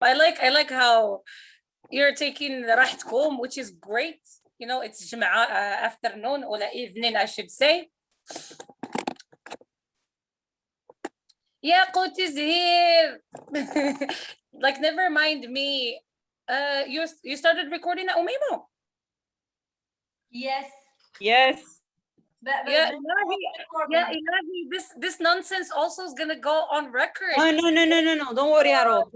I like how you're taking راحتكم, which is great. You know, it's جمعة, afternoon or evening, I should say. Yaqut is here. Like, never mind me. You started recording at Umaymo? Yes. Yes. Yeah, Ilahi, this nonsense also is gonna go on record. Oh, no. Don't worry at all.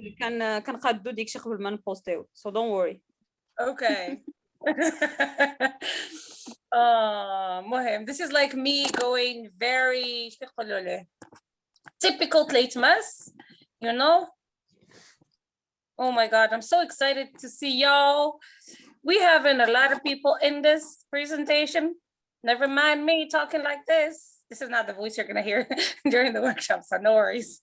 كنقادو ديك شي قبل ما نبوستيو. So don't worry. Okay. مهم. This is like me going very typical Tleitmas, you know? Oh my God, I'm so excited to see y'all. We having a lot of people in this presentation. Never mind me talking like this. This is not the voice you're gonna hear during the workshop, so no worries.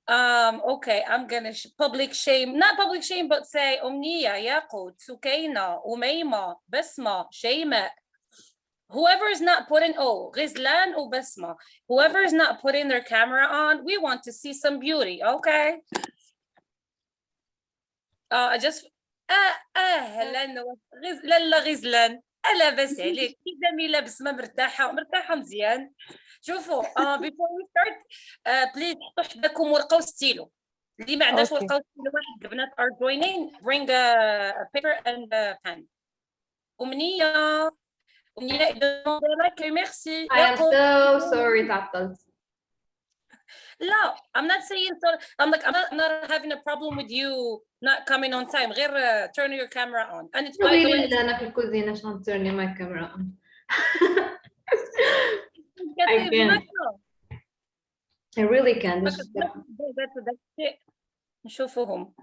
Okay, I'm gonna public shame, not public shame, but say Omnia, Yaqut, Sukaina, Umayma, Basma, Shayma. Whoever is not putting, Ghizlan or Basma, whoever is not putting their camera on, we want to see some beauty, okay? I just, لا غزلان. لاباس عليك كي جميله بسمه مرتاحه مزيان. شوفوا before we start please حطوا حداكم ورقه وستيلو. اللي ما عندهاش ورقه وستيلو واحد البنات are joining, bring a paper and a pen. أمنية لك ميرسي. I am so sorry تعطلت. لا, I'm not saying so. I'm not having a problem with you not coming on time. غير turn your camera on. And it's by the way, أنا في الكوزينة عشان turn my camera on. I really can't. That's it. نشوفوهم.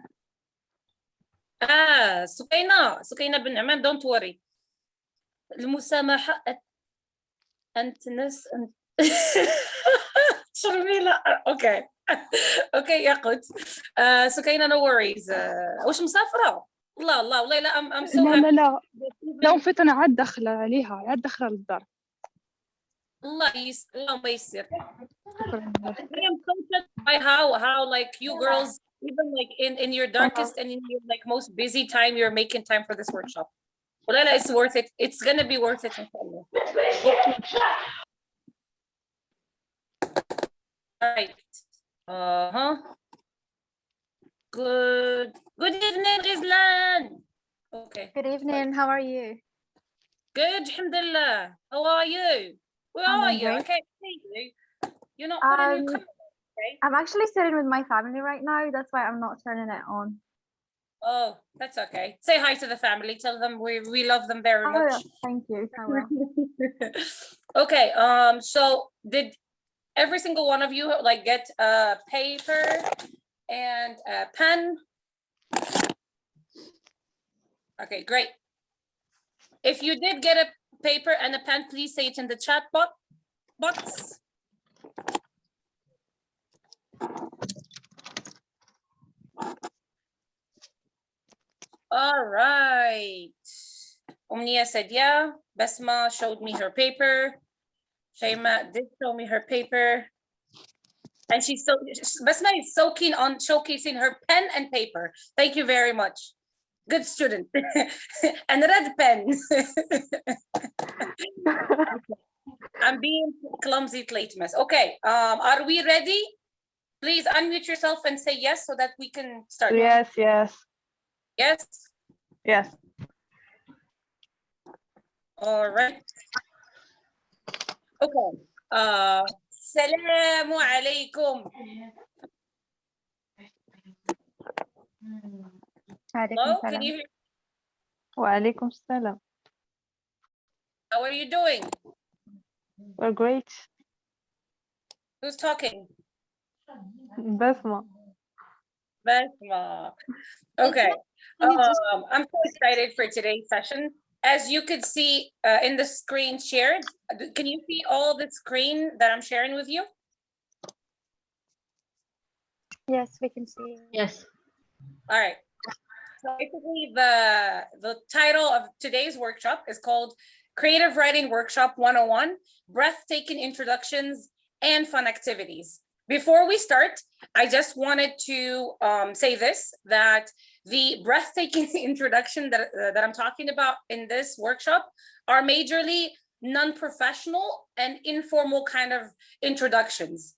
سكينة بن عمان, don't worry. المسامحة أنت ناس شرميلة. اوكي ياقوت. سكينة no worries. واش مسافرة؟ والله لا I'm so happy. لا لو فت انا عاد داخله عليها, عاد داخله للدار. اللهم يسر. I am so touched by how like you girls, even like in your darkest and in your like most busy time, you're making time for this workshop. Well, it's worth it. It's gonna be worth it, inshallah. Right. Good evening, Rizlan. Okay. Good evening. How are you? Good, alhamdulillah. How are you? Where are you? I can't see you. You're not putting your camera on, okay? I'm actually sitting with my family right now. That's why I'm not turning it on. Oh, that's okay. Say hi to the family. Tell them we love them very much. Thank you. I will. Okay. So did every single one of you like get a paper and a pen? Okay, great. If you did get a paper and a pen, please say it in the chat box. All right. Omnia said yeah. Basma showed me her paper. Shayma did show me her paper. And Basma is so keen on showcasing her pen and paper. Thank you very much. Good student. And red pen. I'm being clumsy late mess. Okay, are we ready? Please unmute yourself and say yes so that we can start. Yes. Yes. All right. Okay. Assalamu alaikum. Hello, can you hear? Wa alaikum salam. How are you doing? We're great. Who's talking? Basma. Okay. I'm so excited for today's session. As you could see in the screen shared, can you see all the screen that I'm sharing with you? Yes, we can see. Yes. All right. So basically the title of today's workshop is called Creative Writing Workshop 101, Breathtaking Introductions and Fun Activities. before we start, I just wanted to say this, that the breathtaking introduction that I'm talking about in this workshop are majorly non-professional and informal kind of introductions.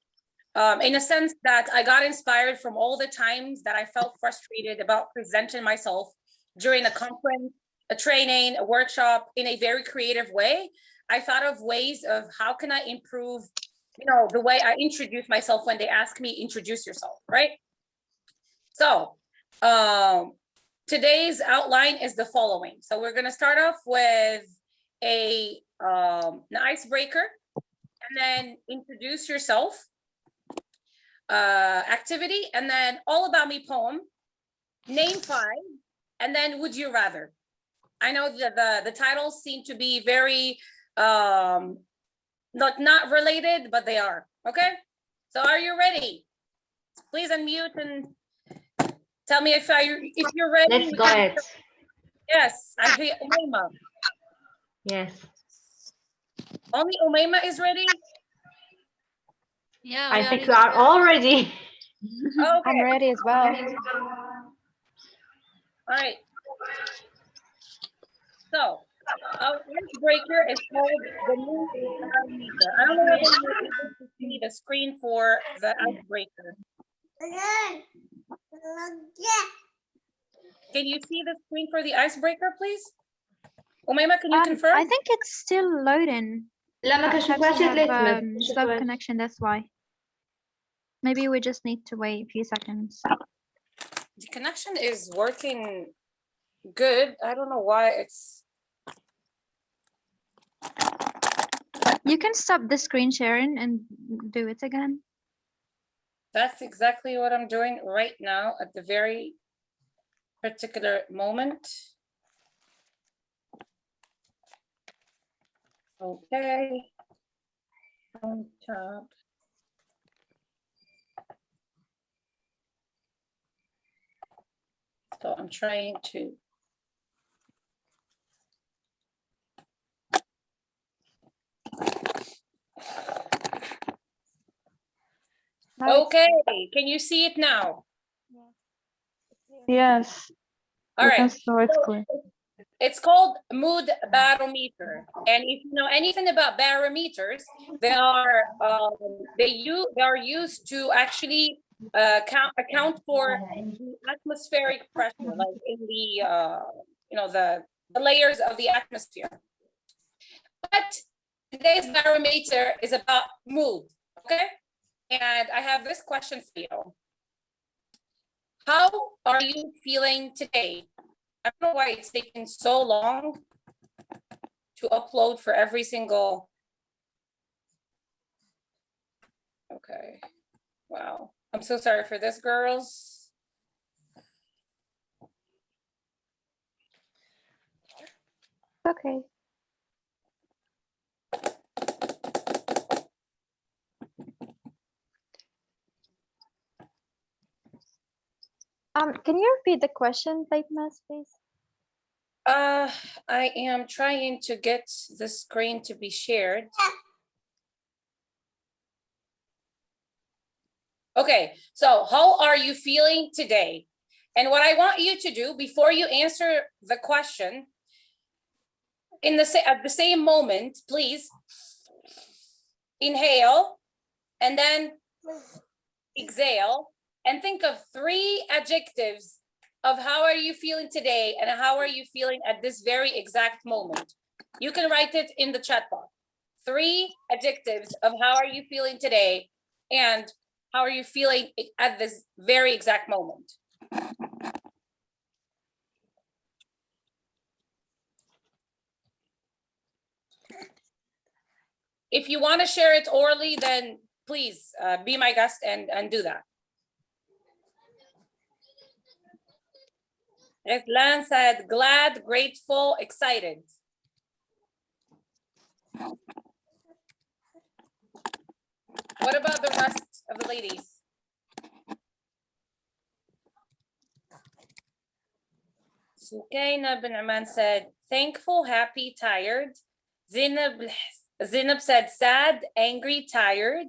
In a sense that I got inspired from all the times that I felt frustrated about presenting myself during a conference, a training, a workshop in a very creative way. I thought of ways of how can I improve, the way I introduce myself when they ask me, introduce yourself, right? So today's outline is the following. So we're gonna start off with an icebreaker, and then introduce yourself, activity, and then all about me poem, name 5, and then would you rather. I know that the titles seem to be very not related, but they are. Okay, so are you ready? Please unmute and tell me if you're ready. Let's go ahead. Yes, I hear Umayma. Yes. Only Umayma is ready. Yeah, I think you are all ready. Okay. I'm ready as well. All right. So, our icebreaker is called the mood barometer. I don't know whether you're able to see the screen for the icebreaker. Can you see the screen for the icebreaker, please? Umayma, can you confirm? I think it's still loading. لا ما كنشوفهاش تلاتمت. Slow connection, that's why. Maybe we just need to wait a few seconds. The connection is working good. I don't know why it's. You can stop the screen sharing and do it again. That's exactly what I'm doing right now at the very particular moment. Okay. On top. So I'm trying to. Okay, can you see it now? Yes. All We can right. saw it clear. It's called mood barometer, and if you know anything about barometers, they are used to actually account for the atmospheric pressure, like in the the layers of the atmosphere. But today's barometer is about mood, okay? And I have this question for you. How are you feeling today? I don't know why it's taking so long to upload for every single. Okay, wow. I'm so sorry for this, girls. Okay. Can you repeat the question, Faitmas, please? I am trying to get the screen to be shared. Okay, so how are you feeling today? And what I want you to do before you answer the question, at the same moment, please inhale and then exhale and think of 3 adjectives of how are you feeling today and how are you feeling at this very exact moment. You can write it in the chat box. 3 adjectives of how are you feeling today and how are you feeling at this very exact moment. If you want to share it orally, then please be my guest and do that. Lan said, glad, grateful, excited. What about the rest of the ladies? Sukaina bin Aman said, thankful, happy, tired. Zainab said, sad, angry, tired.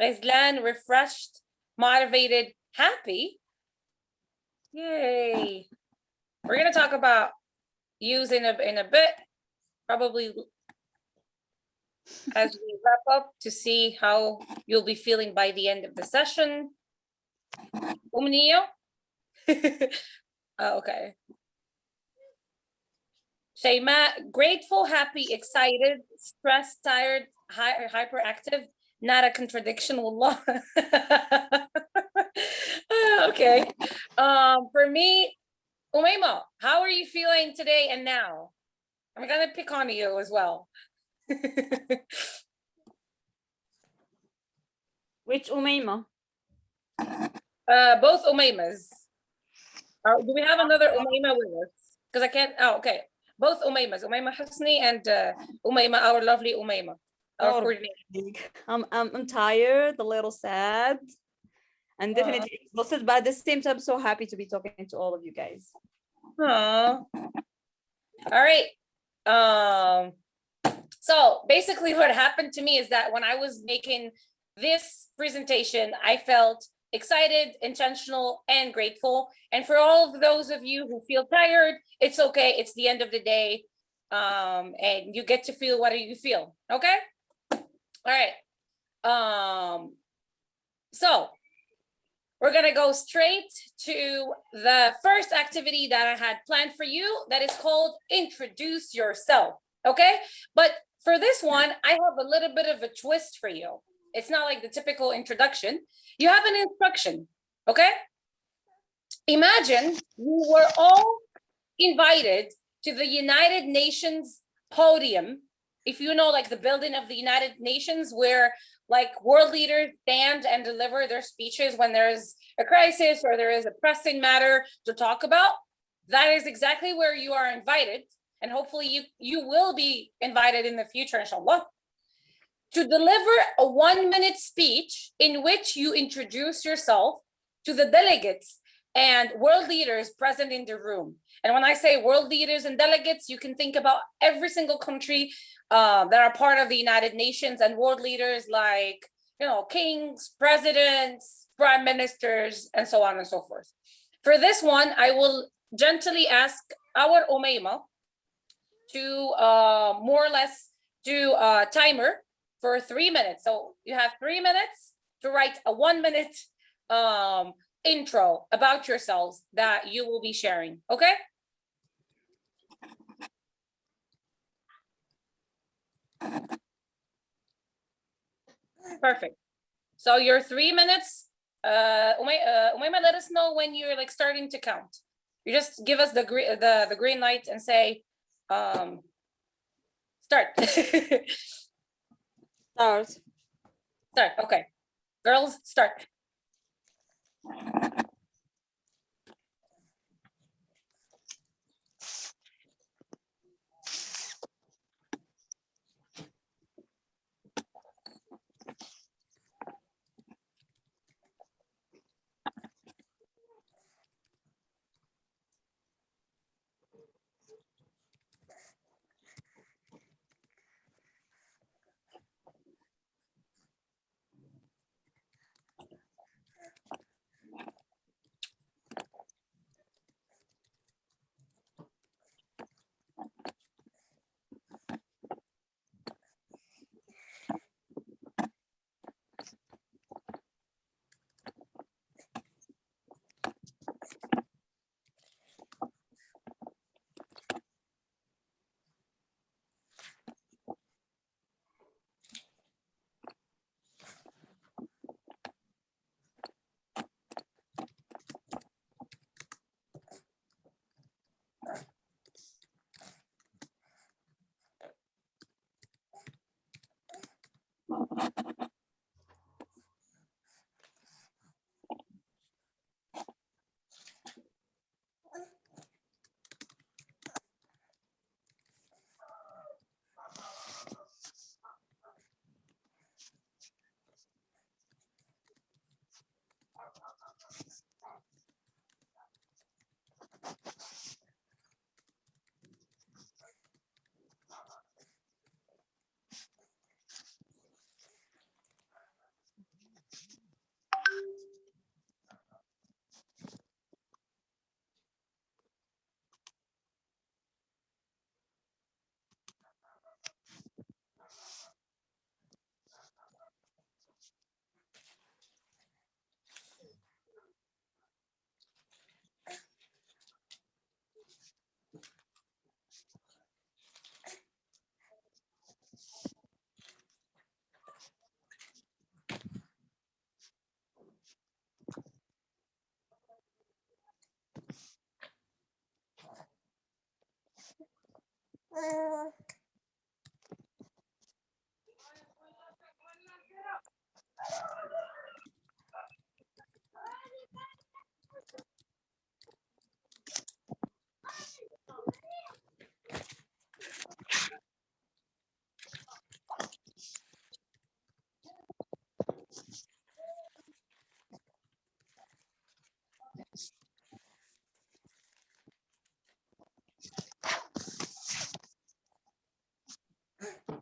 Ghazlan, refreshed, motivated, happy. Yay. We're going to talk about use in a bit, probably as we wrap up to see how you'll be feeling by the end of the session. Umniyo? Okay. Shayma, grateful, happy, excited, stressed, tired, hyperactive, not a contradiction, wallah. Okay. For me, Umayma, how are you feeling today and now? I'm gonna pick on you as well. Which Umayma? Both Umaymas. Do we have another Umayma with us? Because I can't. Oh, okay. Both Umaymas, Umayma Hasni and Umayma, our lovely Umayma, our Oh, coordinator. I'm tired, a little sad, and definitely exhausted, but at the same time, so happy to be talking to all of you guys. Aww. All right. So basically what happened to me is that when I was making this presentation, I felt excited, intentional, and grateful. And for all of those of you who feel tired, it's okay. It's the end of the day. And you get to feel what you feel. Okay. All right. So we're gonna go straight to the first activity that I had planned for you that is called Introduce Yourself, okay? But for this one, I have a little bit of a twist for you. It's not like the typical introduction. You have an instruction, okay? Imagine you were all invited to the United Nations podium. If you know, like the building of the United Nations where like world leaders stand and deliver their speeches when there's a crisis or there is a pressing matter to talk about, that is exactly where you are invited. And hopefully you will be invited in the future, inshallah, to deliver a 1-minute speech in which you introduce yourself to the delegates and world leaders present in the room. And when I say world leaders and delegates, you can think about every single country that are part of the United Nations, and world leaders like, you know, kings, presidents, prime ministers, and so on and so forth. For this one, I will gently ask our Umayma to more or less do a timer for 3 minutes. So you have 3 minutes to write a 1-minute intro about yourselves that you will be sharing, okay? Perfect. So your 3 minutes, Umayma, let us know when you're like starting to count. You just give us the green light and say, start. Start. Start, okay. Girls, start.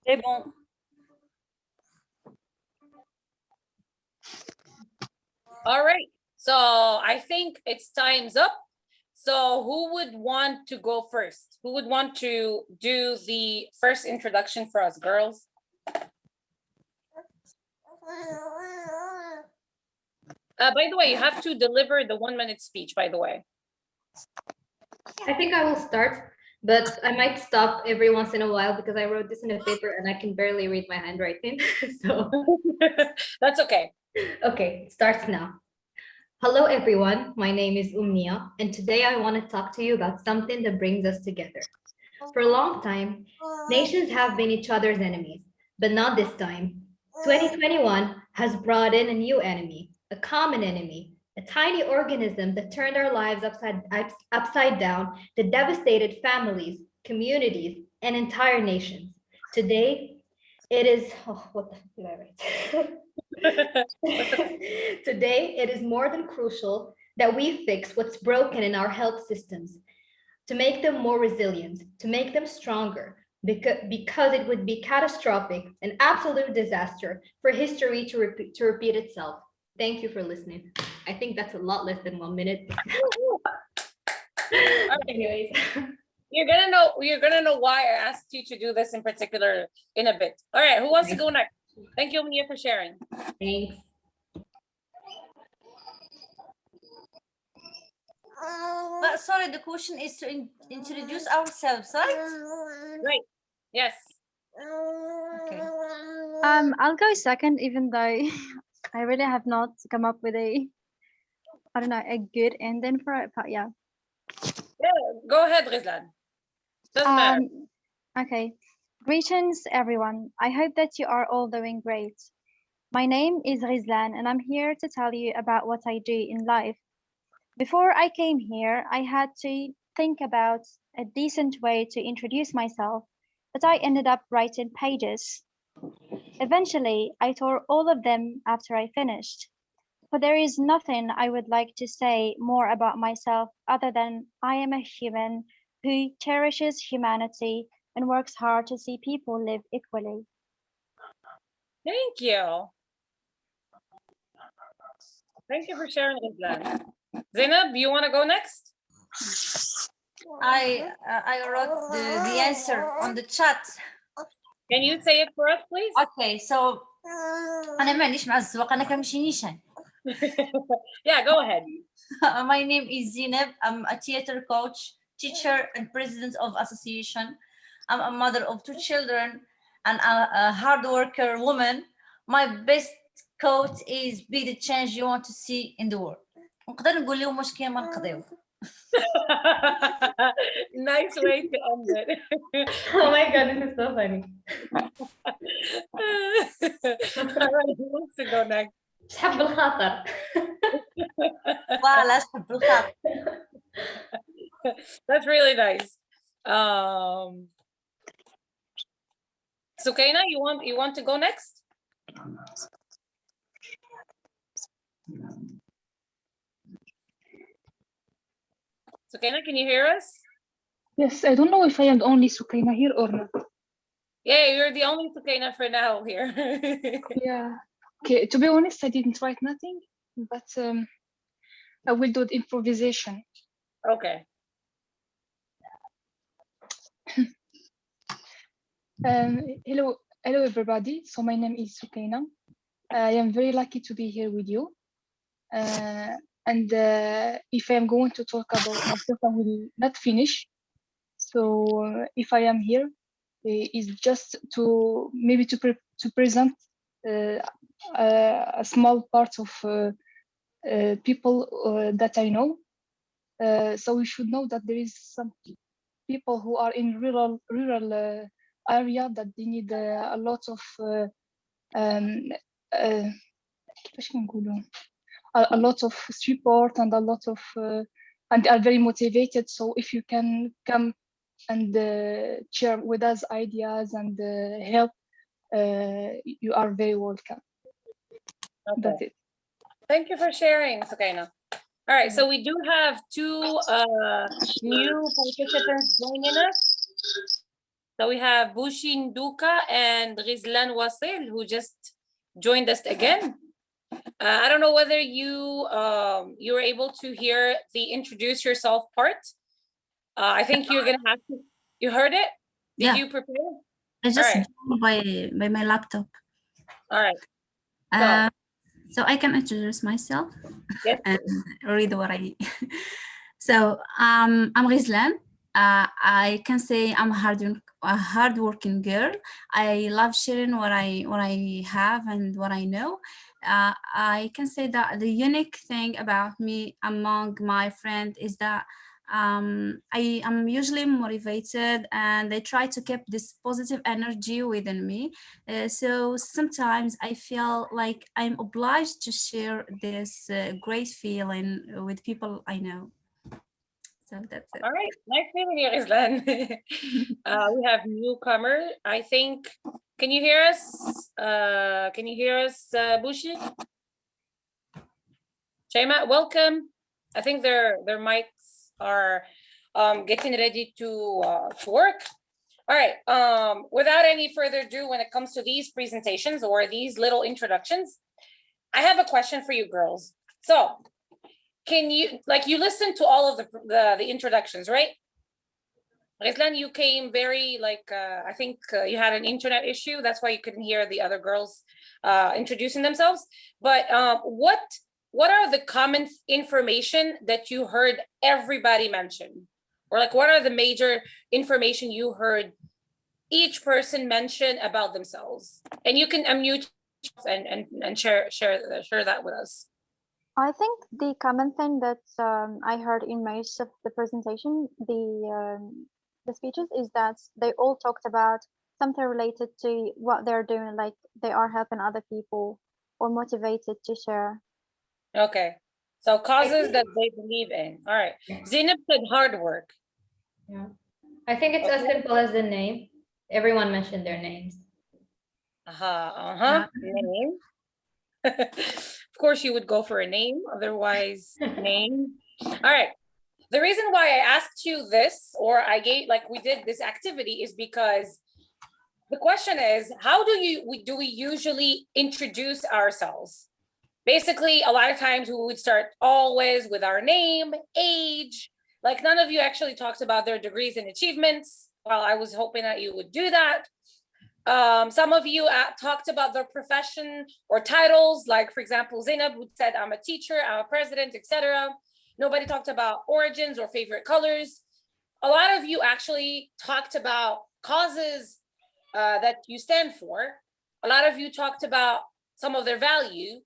C'est bon. All right. So I think it's time's up. So who would want to go first? Who would want to do the first introduction for us, girls? By the way, you have to deliver the 1-minute speech, by the way. I think I will start, but I might stop every once in a while because I wrote this in a paper and I can barely read my handwriting. So That's okay. okay, it starts now. Hello, everyone. My name is Umnia, and today I want to talk to you about something that brings us together. For a long time, nations have been each other's enemies, but not this time. 2021 has brought in a new enemy, a common enemy, a tiny organism that turned our lives upside down, that devastated families, communities, and entire nations. Today, it is, oh, what the heck did I write? Today, it is more than crucial that we fix what's broken in our health systems, to make them more resilient, to make them stronger, because it would be catastrophic, an absolute disaster for history to repeat itself. Thank you for listening. I think that's a lot less than 1 minute. Anyways. You're gonna know why I asked you to do this in particular in a bit. All right, who wants to go next? Thank you, Mia, for sharing. Thanks. But sorry, the question is to introduce ourselves, right? Right. Yes. Okay. I'll go second, even though I really have not come up with a good ending for it. But yeah. Yeah. Go ahead, Rizlan. Doesn't matter. Okay. Greetings, everyone. I hope that you are all doing great. My name is Rizlan, and I'm here to tell you about what I do in life. Before I came here, I had to think about a decent way to introduce myself, but I ended up writing pages. Eventually, I tore all of them after I finished. For there is nothing I would like to say more about myself other than I am a human who cherishes humanity and works hard to see people live equally. Thank you. Thank you for sharing, Rizlan. Zainab, you want to go next? I wrote the answer on the chat. Can you say it for us, please? Okay, so أنا معليش مع الزواق أنا كنمشي نيشان. Yeah, go ahead. My name is Zineb. I'm a theater coach, teacher, and president of association. I'm a mother of 2 children and a hard worker woman. My best quote is be the change you want to see in the world. نقدر نقول لهم واش كاين ما نقضيو. Nice way to end it. Oh my God, this is so funny. All right, who wants to go next? شحب الخاطر. فوالا شحب الخاطر. That's really nice. Sukaina, you want to go next? Sukaina, can you hear us? Yes, I don't know if I am the only Sukaina here or not. Yeah, you're the only Sukaina for now here. Yeah. Okay, to be honest, I didn't write nothing, but I will do the improvisation. Okay. Hello everybody. So my name is Sukaina. I am very lucky to be here with you. And if I am going to talk about myself, I will not finish. So if I am here, is just to maybe to present a small part of people that I know. So we should know that there is people who are in rural area that they need a lot of كيفاش نقولوا a lot of support and a lot of and they are very motivated. So if you can come and share with us ideas and help, you are very welcome. Okay. That's it. Thank you for sharing, Sukaina. All right, so we do have two new participants joining us. So we have Bushin Duka and Rizlan Wasil, who just joined us again. I don't know whether you were able to hear the introduce yourself part. I think you're gonna have to. You heard it? Did Yeah. you prepare? I just All right. joined by my laptop. All right. So I can introduce myself. Yes. And read what I. So I'm Rizlan. I can say I'm a hardworking girl. I love sharing what I have and what I know. I can say that the unique thing about me among my friends is that I am usually motivated and I try to keep this positive energy within me. So sometimes I feel like I'm obliged to share this great feeling with people I know. So that's it. All right, nice meeting you, Rizlan. We have newcomer. I think. Can you hear us? Bushi? Shaima, welcome. I think their mics are getting ready to work. All right. Without any further ado, when it comes to these presentations or these little introductions, I have a question for you girls. So, can you you listened to all of the introductions, right? Rizlan, you came very I think you had an internet issue. That's why you couldn't hear the other girls introducing themselves. But what are the common information that you heard everybody mention? Or what are the major information you heard each person mention about themselves? And you can unmute and share that with us. I think the common thing that I heard in most of the presentation, the speeches, is that they all talked about something related to what they're doing, like they are helping other people or motivated to share. Okay, so causes that they believe in. All right, Zainab said hard work. Yeah, I think it's as simple as the name. Everyone mentioned their names. Name. Of course, you would go for a name, otherwise name. All right. The reason why I asked you this, or I gave we did this activity, is because the question is, how do we usually introduce ourselves? Basically, a lot of times we would start always with our name, age. None of you actually talked about their degrees and achievements. Well, I was hoping that you would do that. Some of you talked about their profession or titles. For example, Zainab said, I'm a teacher, I'm a president, etc. Nobody talked about origins or favorite colors. A lot of you actually talked about causes that you stand for. A lot of you talked about some of their value.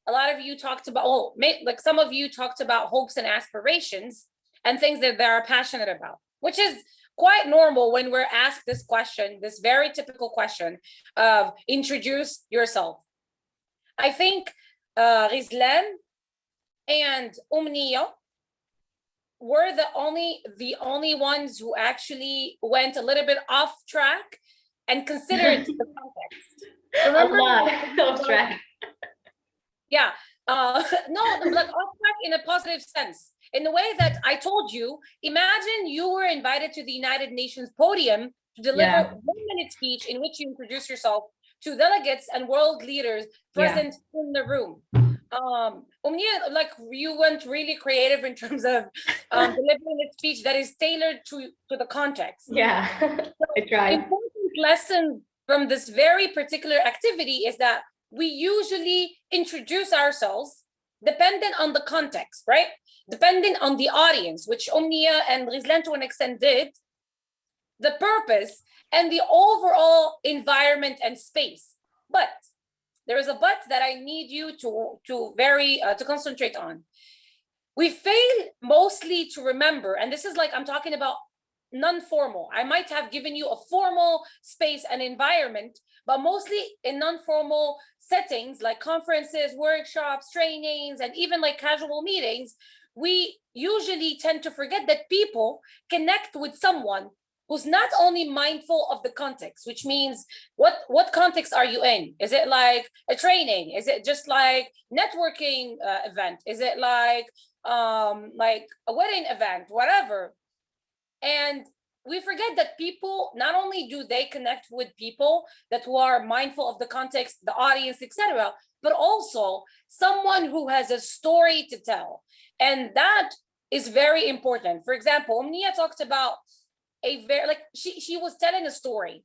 A lot of you talked about, some of you talked about hopes and aspirations and things that they're passionate about, which is quite normal when we're asked this question, this very typical question of introduce yourself. I think Rizlan and Umniya were the only ones who actually went a little bit off track and considered the context. Remember? Off track. Yeah. No, off track in a positive sense. In the way that I told you, imagine you were invited to the United Nations podium to deliver a 1-minute speech in which you introduce yourself to delegates and world leaders present in the room. Umnia, you went really creative in terms of delivering a speech that is tailored to the context. Yeah, I tried. Important lesson from this very particular activity is that we usually introduce ourselves dependent on the context, right? Depending on the audience, which Umnia and Rizlan to an extent did, the purpose and the overall environment and space. But there is a but that I need you to concentrate on. We fail mostly to remember, and this is I'm talking about non-formal. I might have given you a formal space and environment, but mostly in non-formal settings like conferences, workshops, trainings, and even like casual meetings, we usually tend to forget that people connect with someone who's not only mindful of the context, which means what context are you in? Is it like a training? Is it just like networking event? Is it like a wedding event, whatever? And we forget that people, not only do they connect with people that who are mindful of the context, the audience, etc., but also someone who has a story to tell. And that is very important. For example, Omnia talked about she was telling a story.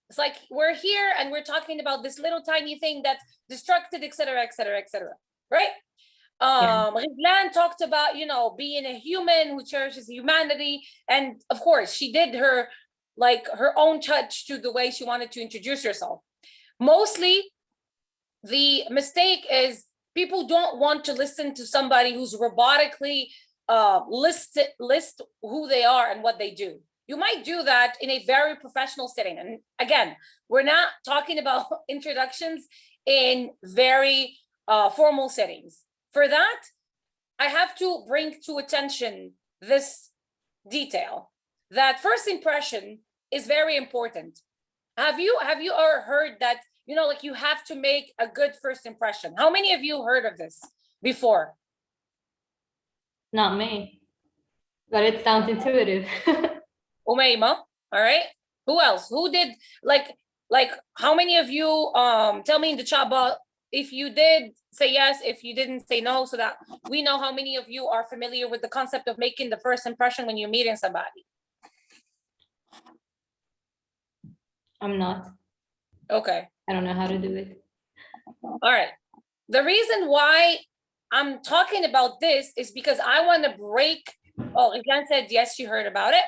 It's like we're here and we're talking about this little tiny thing that destructed, etc., etc., etc., right? Rizlan talked about, being a human who cherishes humanity. And of course, she did her own touch to the way she wanted to introduce herself. Mostly, the mistake is people don't want to listen to somebody who's robotically list who they are and what they do. You might do that in a very professional setting. And again, we're not talking about introductions in very formal settings. For that, I have to bring to attention this detail, that first impression is very important. Have you ever heard that, you have to make a good first impression? How many of you heard of this before? Not me, but it sounds intuitive. Umayma, all right. Who else? Who did like how many of you tell me in the chat box if you did say yes, if you didn't say no, so that we know how many of you are familiar with the concept of making the first impression when you're meeting somebody. I'm not. Okay. I don't know how to do it. All right. The reason why I'm talking about this is because I want to break. Oh, Islan said yes, she heard about it.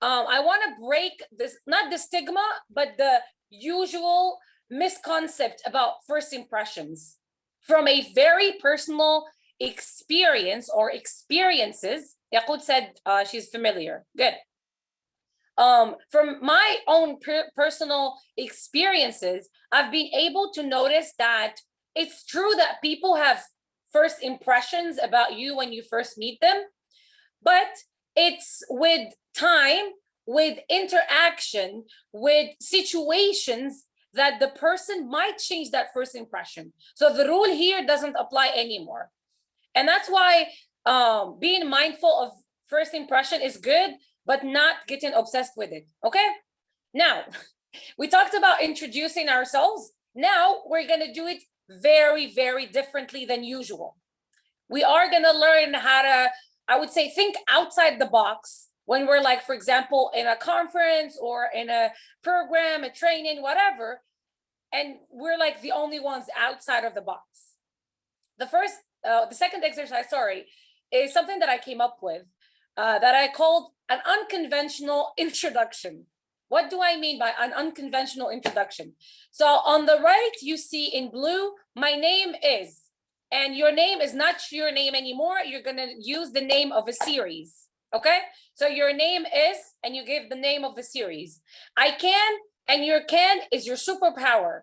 I want to break this, not the stigma, but the usual misconcept about first impressions from a very personal experience or experiences. Yaqut said she's familiar. Good. From my own personal experiences, I've been able to notice that it's true that people have first impressions about you when you first meet them, but it's with time, with interaction, with situations that the person might change that first impression. So the rule here doesn't apply anymore. And that's why being mindful of first impression is good, but not getting obsessed with it. Okay? Now, we talked about introducing ourselves. Now we're going to do it very, very differently than usual. We are going to learn how to, I would say, think outside the box when we're like, for example, in a conference or in a program, a training, whatever, and we're like the only ones outside of the box. The second exercise, is something that I came up with that I called an unconventional introduction. What do I mean by an unconventional introduction? So on the right, you see in blue, my name is, and your name is not your name anymore. You're going to use the name of a series. Okay, so your name is, and you give the name of the series. I can, and your can is your superpower.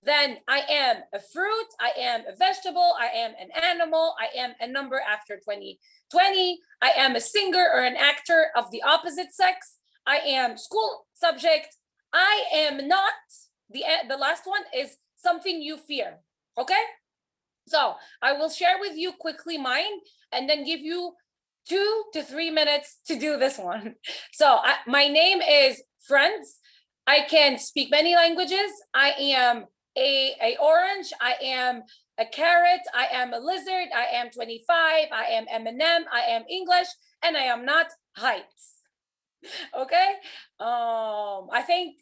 Then I am a fruit, I am a vegetable, I am an animal, I am a number after 2020, I am a singer or an actor of the opposite sex, I am school subject, I am not, the last one is something you fear, okay? So I will share with you quickly mine and then give you 2 to 3 minutes to do this one. So my name is Friends. I can speak many languages. I am a orange. I am a carrot. I am a lizard. I am 25. I am Eminem. I am English, and I am not heights. Okay. I think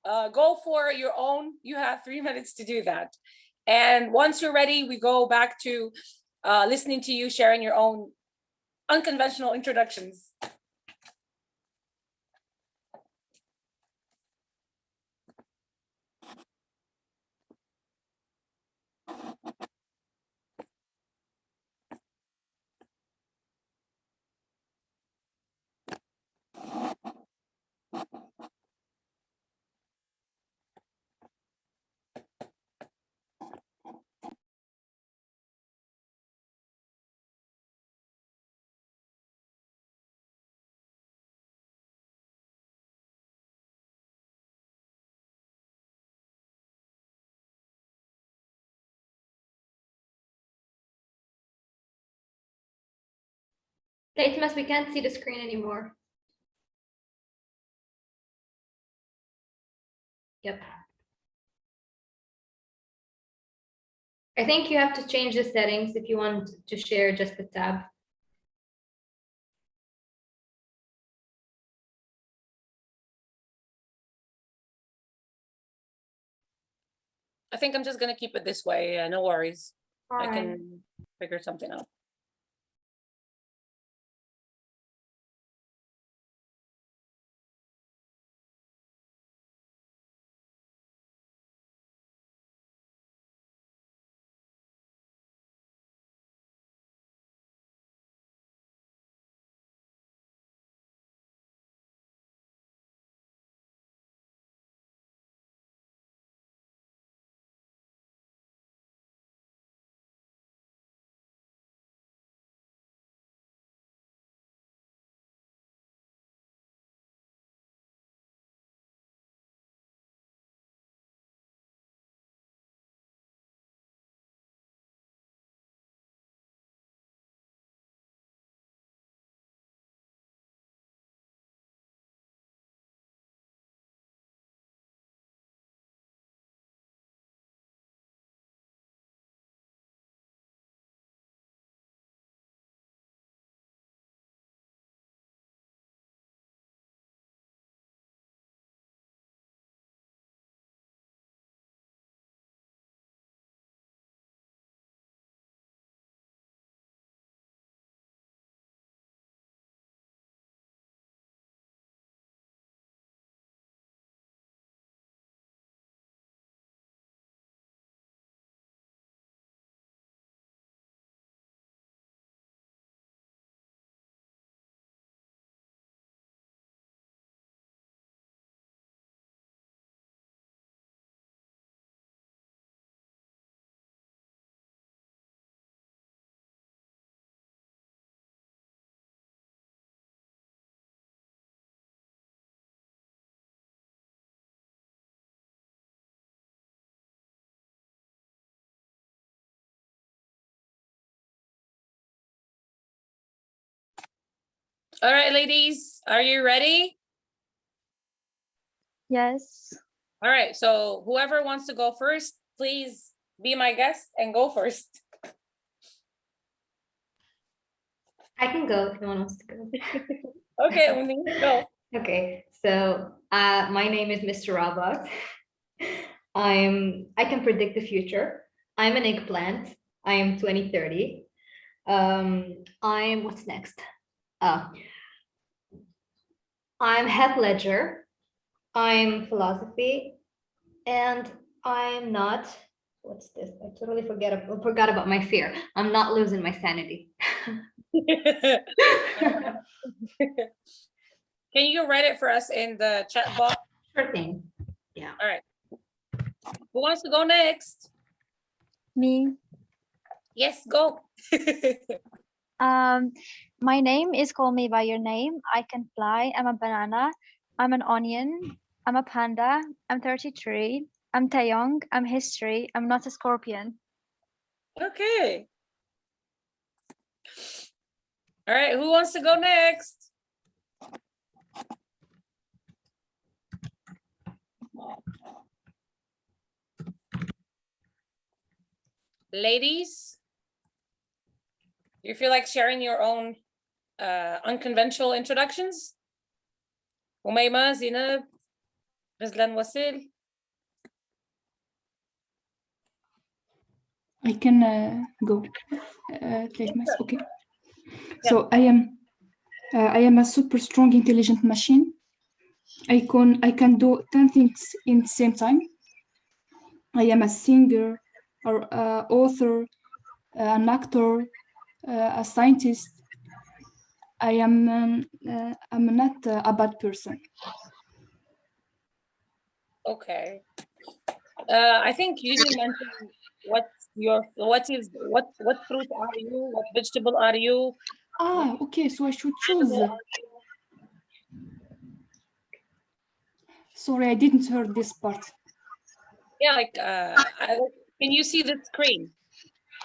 go for your own. You have 3 minutes to do that. And once you're ready, we go back to listening to you sharing your own unconventional introductions. Litmus, we can't see the screen anymore. Yep. I think you have to change the settings if you want to share just the tab. I think I'm just gonna keep it this way. Yeah, no worries. All I right. can figure something out. All right, ladies, are you ready? Yes. All right, so whoever wants to go first, please be my guest and go first. I can go if no one wants to go. Okay, Uni, go. Okay, so my name is Mr. Rabak. I can predict the future. I'm an eggplant. I am 2030. What's next? I'm Heath Ledger. I'm philosophy, and I'm not. What's this? I totally forgot about my fear. I'm not losing my sanity. Can you write it for us in the chat box? Sure thing. Yeah. All right. Who wants to go next? Me. Yes, go. My name is Call Me By Your Name. I can fly. I'm a banana. I'm an onion. I'm a panda. I'm 33. I'm Taeyong. I'm history. I'm not a scorpion. Okay. All right, who wants to go next? Ladies, you feel like sharing your own unconventional introductions? Umayma, Zinab, Rizlan Wasil. I can go. Okay. So I am a super strong, intelligent machine. I can do 10 things in the same time. I am a singer, or author, an actor, a scientist. I'm not a bad person. Okay. I think you didn't mention what fruit are you? What vegetable are you? Okay, so I should choose. Sorry, I didn't hear this part. Yeah, like can you see the screen?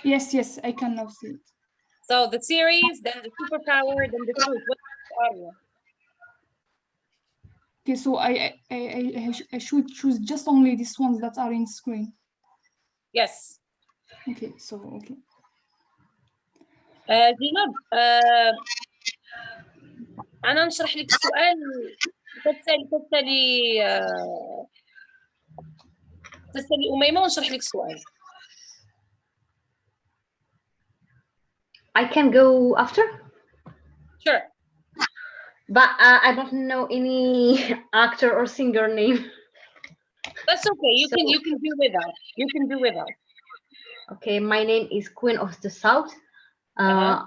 Yes, I can now see it. So the series, then the superpower, then the fruit. What are you? Okay, so I should choose just only these ones that are in screen. Yes. Okay, so okay. زينب أنا نشرح لك السؤال تسالي أميمة ونشرح لك السؤال. I can go after, Sure. but I don't know any actor or singer name. That's okay. You So- can do without. You can do without. Okay, my name is Queen of the South. Uh-huh.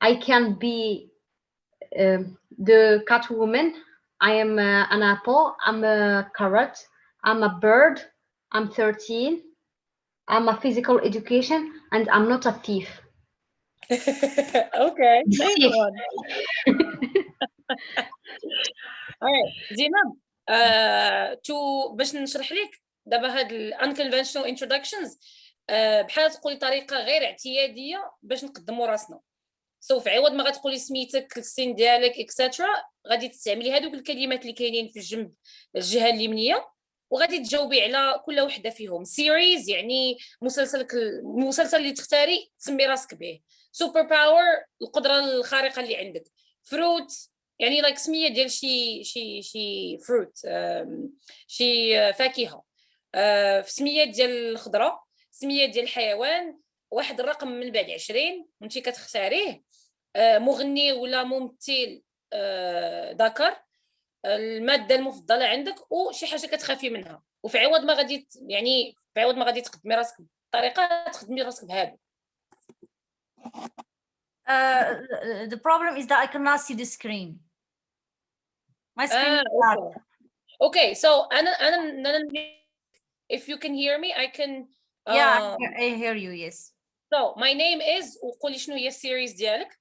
I can be the Catwoman. I am an apple. I'm a carrot. I'm a bird. I'm 13. I'm a physical education, and I'm not a thief. Okay, nice Thief. one. Alright, زينب باش نشرح لك دابا هاد unconventional introductions بحال تقولي طريقه غير اعتياديه باش نقدموا راسنا. سو في عوض ما غتقولي سميتك السن ديالك اكسترا غادي تستعملي هذوك الكلمات اللي كاينين في الجنب الجهه اليمنيه وغادي تجاوبي على كل وحده فيهم. سيريز يعني المسلسل اللي تختاري تسمي راسك به. سوبر باور القدره الخارقه اللي عندك. فروت يعني لايك سميه ديال شي فروت شي فاكهه. سميه ديال الخضره، سميه ديال الحيوان، واحد الرقم من بعد 20 وانتي كتختاريه. مغني ولا ممثل ذكر، الماده المفضله عندك وشي حاجه كتخافي منها. وفي عوض ما غادي يعني في عوض ما غادي تقدمي راسك بطريقه تخدمي راسك بهذا. The problem is that I cannot see the screen. My screen is dark. Okay, so أنا if you can hear me I can Yeah, I hear you, yes. So my name is وقولي شنو هي السيريز ديالك.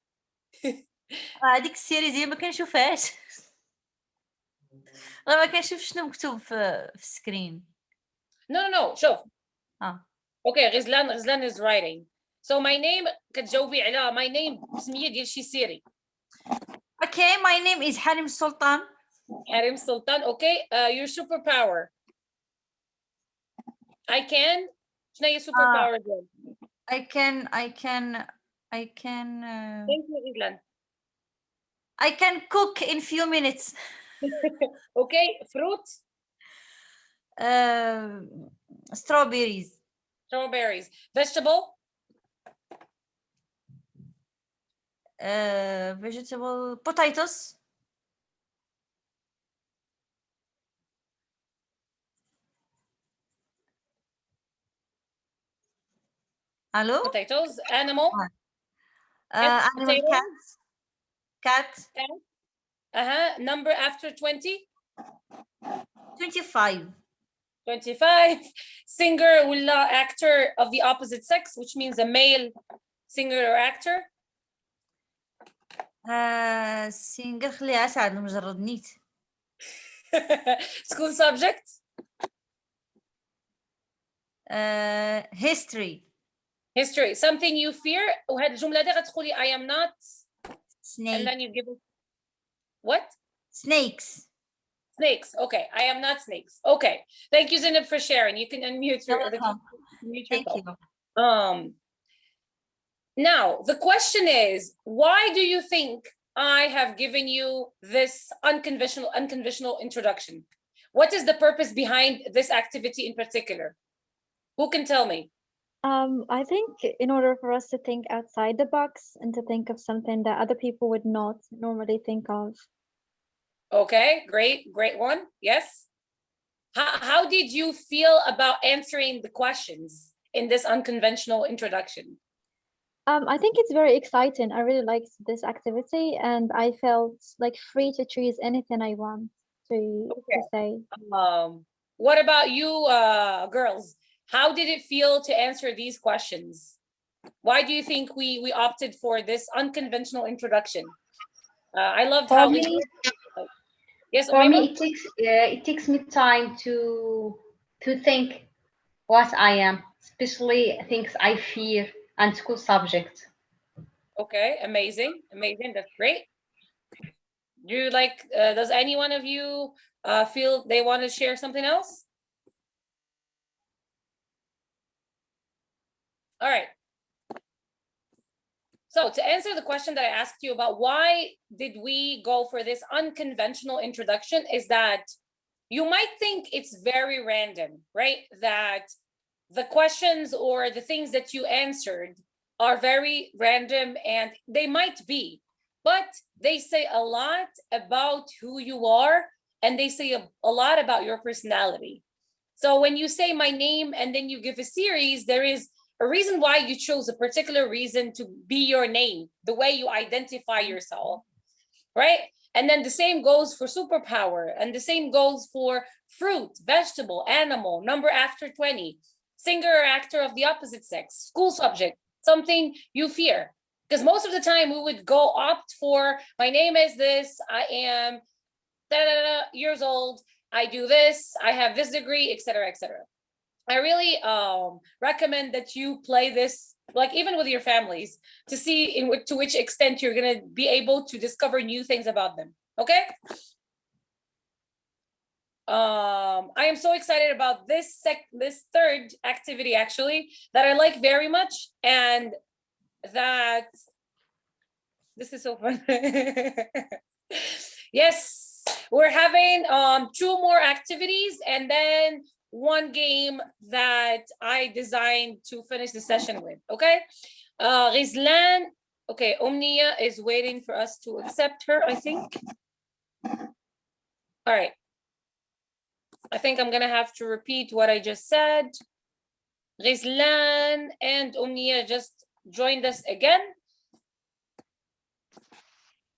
هذيك السيريز ديال ما كنشوفهاش. راه ما كنشوفش شنو مكتوب في السكرين. No شوف. Okay, غزلان is writing. So my name كتجاوبي على my name بسمية ديال شي سيري. Okay, my name is حريم السلطان. حريم السلطان. Okay, your superpower. I can شنو هي superpower ديالك؟ I can Thank you غزلان. I can cook in few minutes. Okay, fruit. Strawberries. Vegetable. Vegetable potatoes. Hello? Potatoes. Animal. Animal cat. Number after 20. 25. 25. Singer ولا actor of the opposite sex, which means a male singer or actor. سينجر خليها اسعد مجرد نيت. School subject. History. Something you fear. وهاد الجملة دي غتقولي I am not snake. And then you give it what? Snakes. Okay, I am not snakes. Okay. Thank you, Zineb, for sharing. You can unmute yourself. Thank you. Now the question is, why do you think I have given you this unconventional introduction? What is the purpose behind this activity in particular? Who can tell me? I think in order for us to think outside the box and to think of something that other people would not normally think of. Okay, great one. Yes. How did you feel about answering the questions in this unconventional introduction? I think it's very exciting. I really liked this activity and I felt like free to choose anything I want to say. What about you, girls? How did it feel to answer these questions? Why do you think we opted for this unconventional introduction? I loved how Yes, for me it takes me time to think what I am, especially things I fear and school subjects. Okay, amazing, amazing. That's great. Do you like, does any one of you feel they want to share something else? All right. So to answer the question that I asked you about why did we go for this unconventional introduction is that you might think it's very random, right? That the questions or the things that you answered are very random, and they might be, but they say a lot about who you are, and they say a lot about your personality. So when you say my name and then you give a series, there is a reason why you chose a particular reason to be your name, the way you identify yourself, right? And then the same goes for superpower, and the same goes for fruit, vegetable, animal, number after 20, singer or actor of the opposite sex, school subject, something you fear. Because most of the time we would go opt for, my name is this, I am years old, I do this, I have this degree, etc., etc. I really recommend that you play this, like even with your families, to see to which extent you're gonna be able to discover new things about them. Okay. I am so excited about this third activity actually that I like very much, and that this is so fun. Yes, we're having 2 more activities and then one game that I designed to finish the session with. Okay. Rizlan, okay, Omnia is waiting for us to accept her, I think. All right. I think I'm gonna have to repeat what I just said. Rizlan and Omnia just joined us again.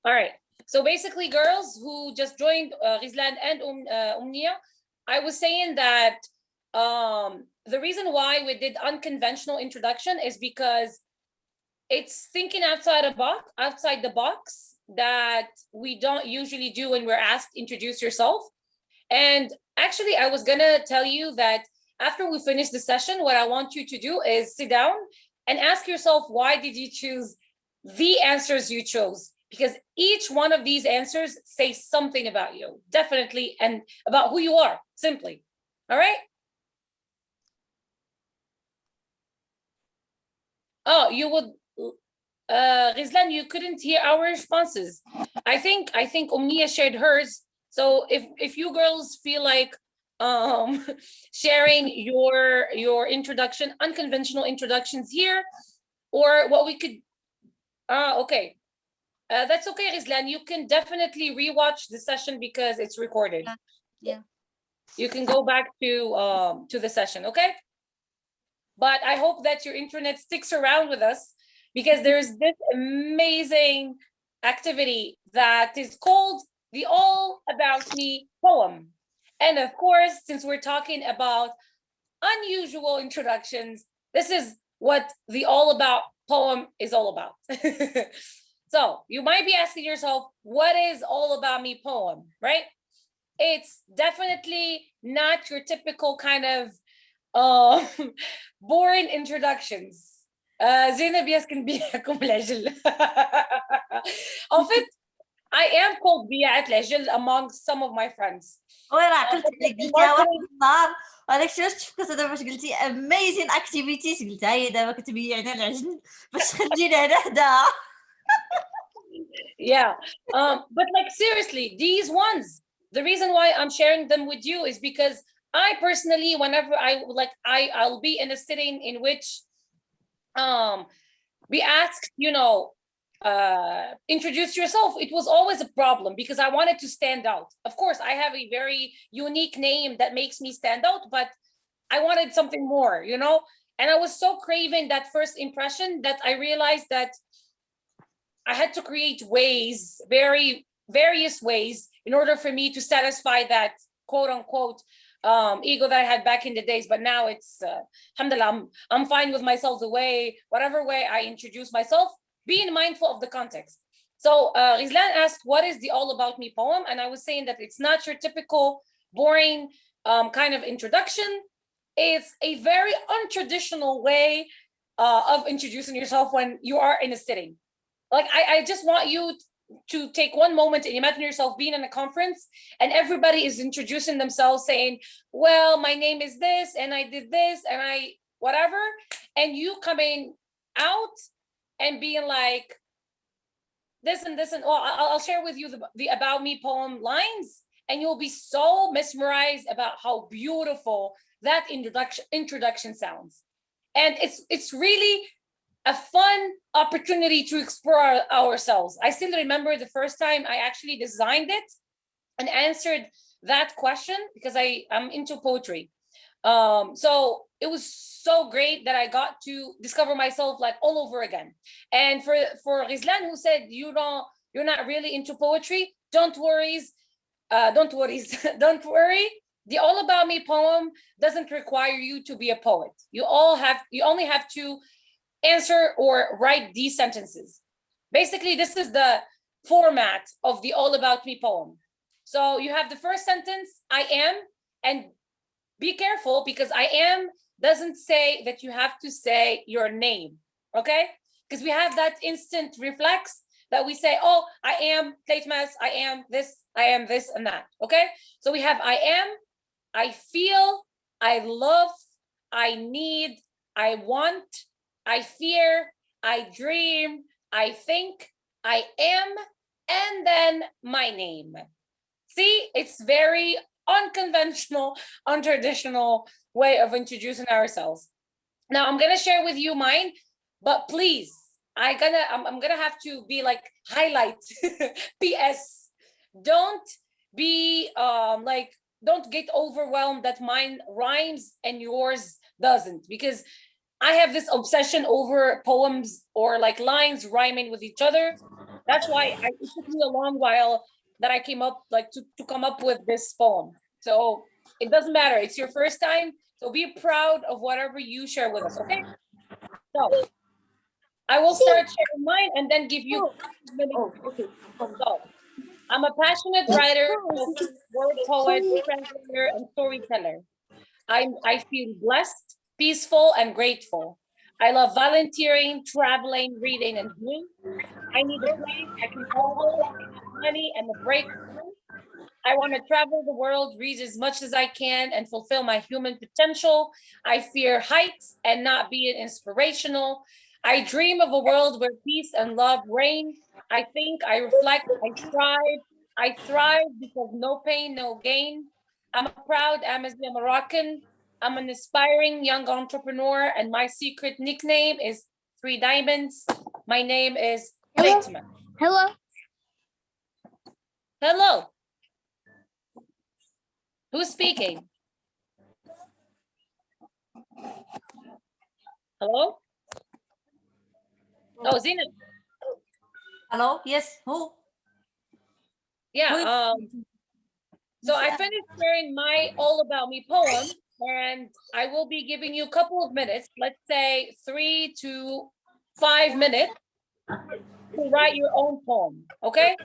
All right. So basically, girls who just joined, Rizlan and Omnia, I was saying that the reason why we did unconventional introduction is because it's thinking outside the box that we don't usually do when we're asked introduce yourself. And actually, I was gonna tell you that after we finish the session, what I want you to do is sit down and ask yourself, why did you choose the answers you chose? Because each one of these answers say something about you, definitely, and about who you are, simply. All right? Oh, you would, Rizlan, you couldn't hear our responses. I think Omnia shared hers. So if you girls feel like sharing your introduction, unconventional introductions here, or what we could, okay. That's okay, Rizlan. You can definitely rewatch the session because it's recorded. Yeah. You can go back to the session, okay? But I hope that your internet sticks around with us, because there's this amazing activity that is called the All About Me poem. And of course, since we're talking about unusual introductions, this is what the All About poem is all about. So you might be asking yourself, what is All About Me poem, right? It's definitely not your typical kind of boring introductions. زينب يسكن بيكم العجل. En fait, I am called بيعة العجل among some of my friends. وانا عقلت عليك قلتيها واحد النهار، وهذاك الشيء علاش تفكرت دابا باش قلتي اميزين اكتيفيتيز، قلتها هي دابا كتبيعنا العجل باش تخلينا هنا حداها. Yeah, but like seriously, these ones, the reason why I'm sharing them with you is because I personally, whenever I'll be in a sitting in which be asked, introduce yourself, it was always a problem because I wanted to stand out. Of course, I have a very unique name that makes me stand out, but I wanted something more, and I was so craving that first impression that I realized that I had to create ways, various ways, in order for me to satisfy that quote unquote ego that I had back in the days. But now it's alhamdulillah, I'm fine with myself whatever way I introduce myself, being mindful of the context. So Rizlan asked, what is the All About Me poem? And I was saying that it's not your typical boring kind of introduction. It's a very untraditional way of introducing yourself when you are in a sitting. Like, I just want you to take one moment and imagine yourself being in a conference and everybody is introducing themselves saying, well, my name is this and I did this and I whatever, and you coming out and being like this and this, and I'll share with you the About Me poem lines, and you'll be so mesmerized about how beautiful that introduction sounds. And it's really a fun opportunity to explore ourselves. I still remember the first time I actually designed it and answered that question because I'm into poetry. So it was so great that I got to discover myself like all over again. And for Rizlan, who said you're not really into poetry, don't worry. Don't worry. The All About Me poem doesn't require you to be a poet. You only have to answer or write these sentences. Basically, this is the format of the All About Me poem. So you have the first sentence, I am, and be careful because I am doesn't say that you have to say your name, okay? Because we have that instant reflex that we say, oh, I am Tleitmas, I am this and that, okay? So we have I am, I feel, I love, I need, I want, I fear, I dream, I think, I am, and then my name. See, it's very unconventional, untraditional way of introducing ourselves. Now I'm gonna share with you mine, but please, I'm gonna have to be like highlight PS. Don't be like, don't get overwhelmed that mine rhymes and yours doesn't, because I have this obsession over poems or like lines rhyming with each other. That's why it took me a long while that I came up like to come up with this poem. So it doesn't matter. It's your first time. So be proud of whatever you share with us, okay? So I will start sharing mine and then give you minutes. So I'm a passionate writer, word poet, translator, and storyteller. I feel blessed, peaceful, and grateful. I love volunteering, traveling, reading, and doing. I need a place I can call home, money, and a break. I want to travel the world, read as much as I can, and fulfill my human potential. I fear heights and not being inspirational. I dream of a world where peace and love reign. I think, I reflect, I strive. I thrive because no pain, no gain. I'm a proud Amazigh Moroccan. I'm an aspiring young entrepreneur, and my secret nickname is Three Diamonds. My name is Fatima. Hello. Hello. Who's speaking? Hello? Oh, Zina. Hello? Yes, who? Yeah. So I finished sharing my All About Me poem, and I will be giving you a couple of minutes, let's say 3 to 5 minutes to write your own poem, okay?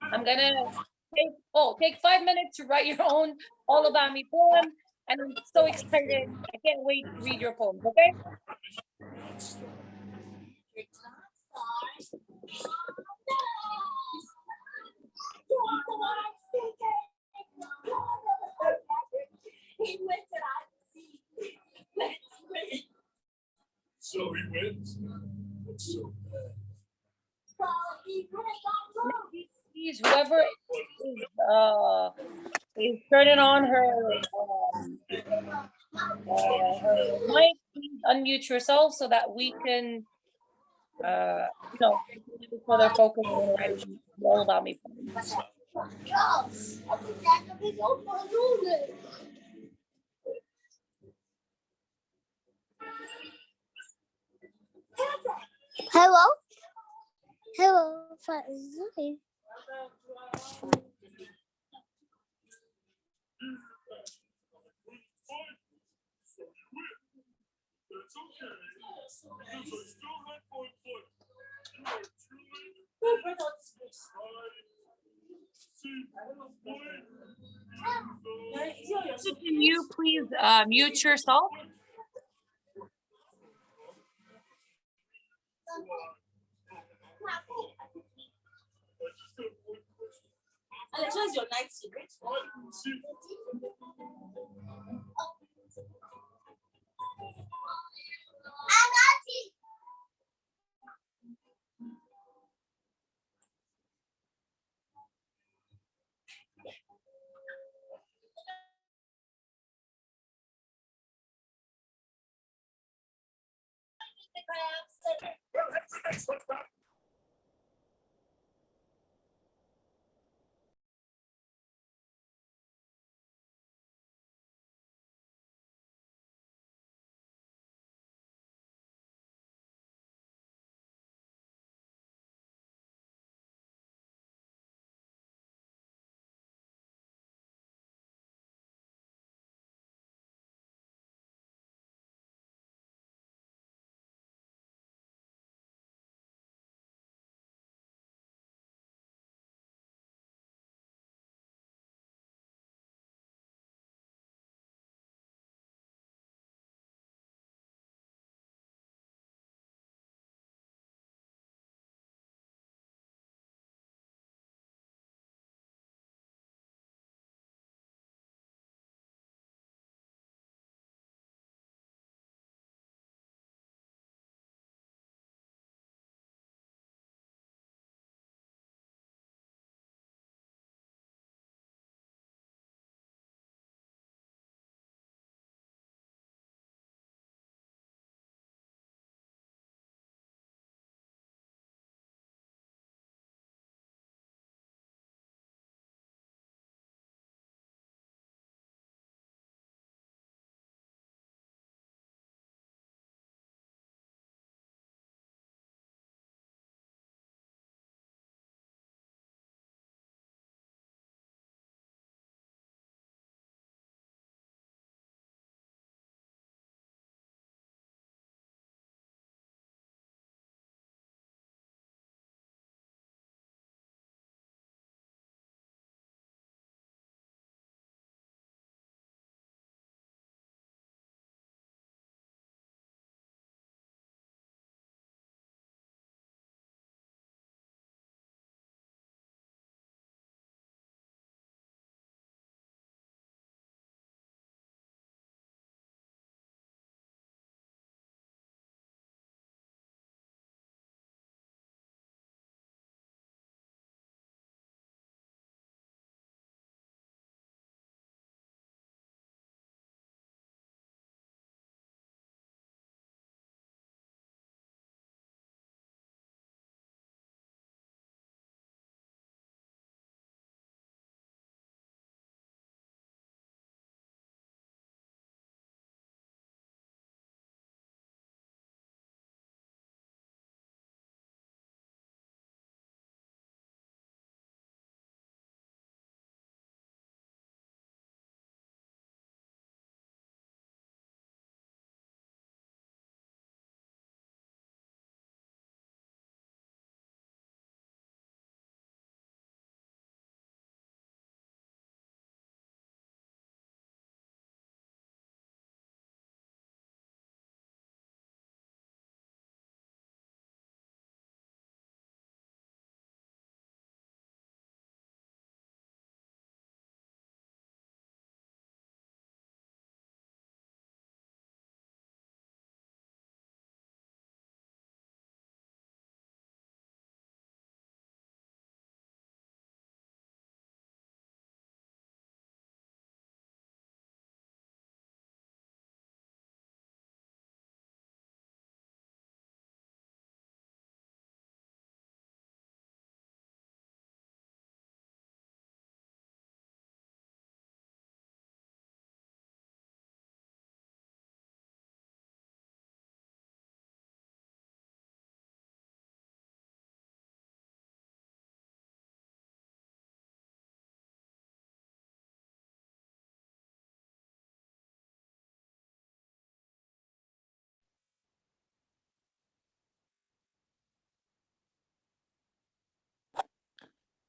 I'm gonna take 5 minutes to write your own All About Me poem, and I'm so excited. I can't wait to read your poems, okay? So he went. So Please, whoever is turning on her mic, please unmute yourself so that we can further focus on writing All About Me poems. Hello. Hello. that's okay. Because I still had fun playing. You are truly So can you please mute yourself? Alex, where's your night suit?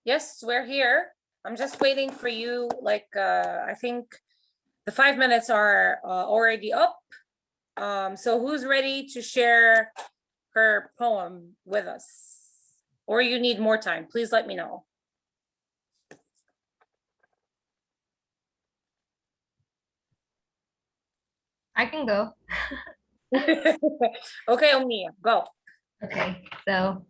Yes, we're here. I'm just waiting for you. Like, I think the 5 minutes are already up. So who's ready to share her poem with us? Or you need more time, please let me know. I can go. Okay, Omnia, go. Okay, so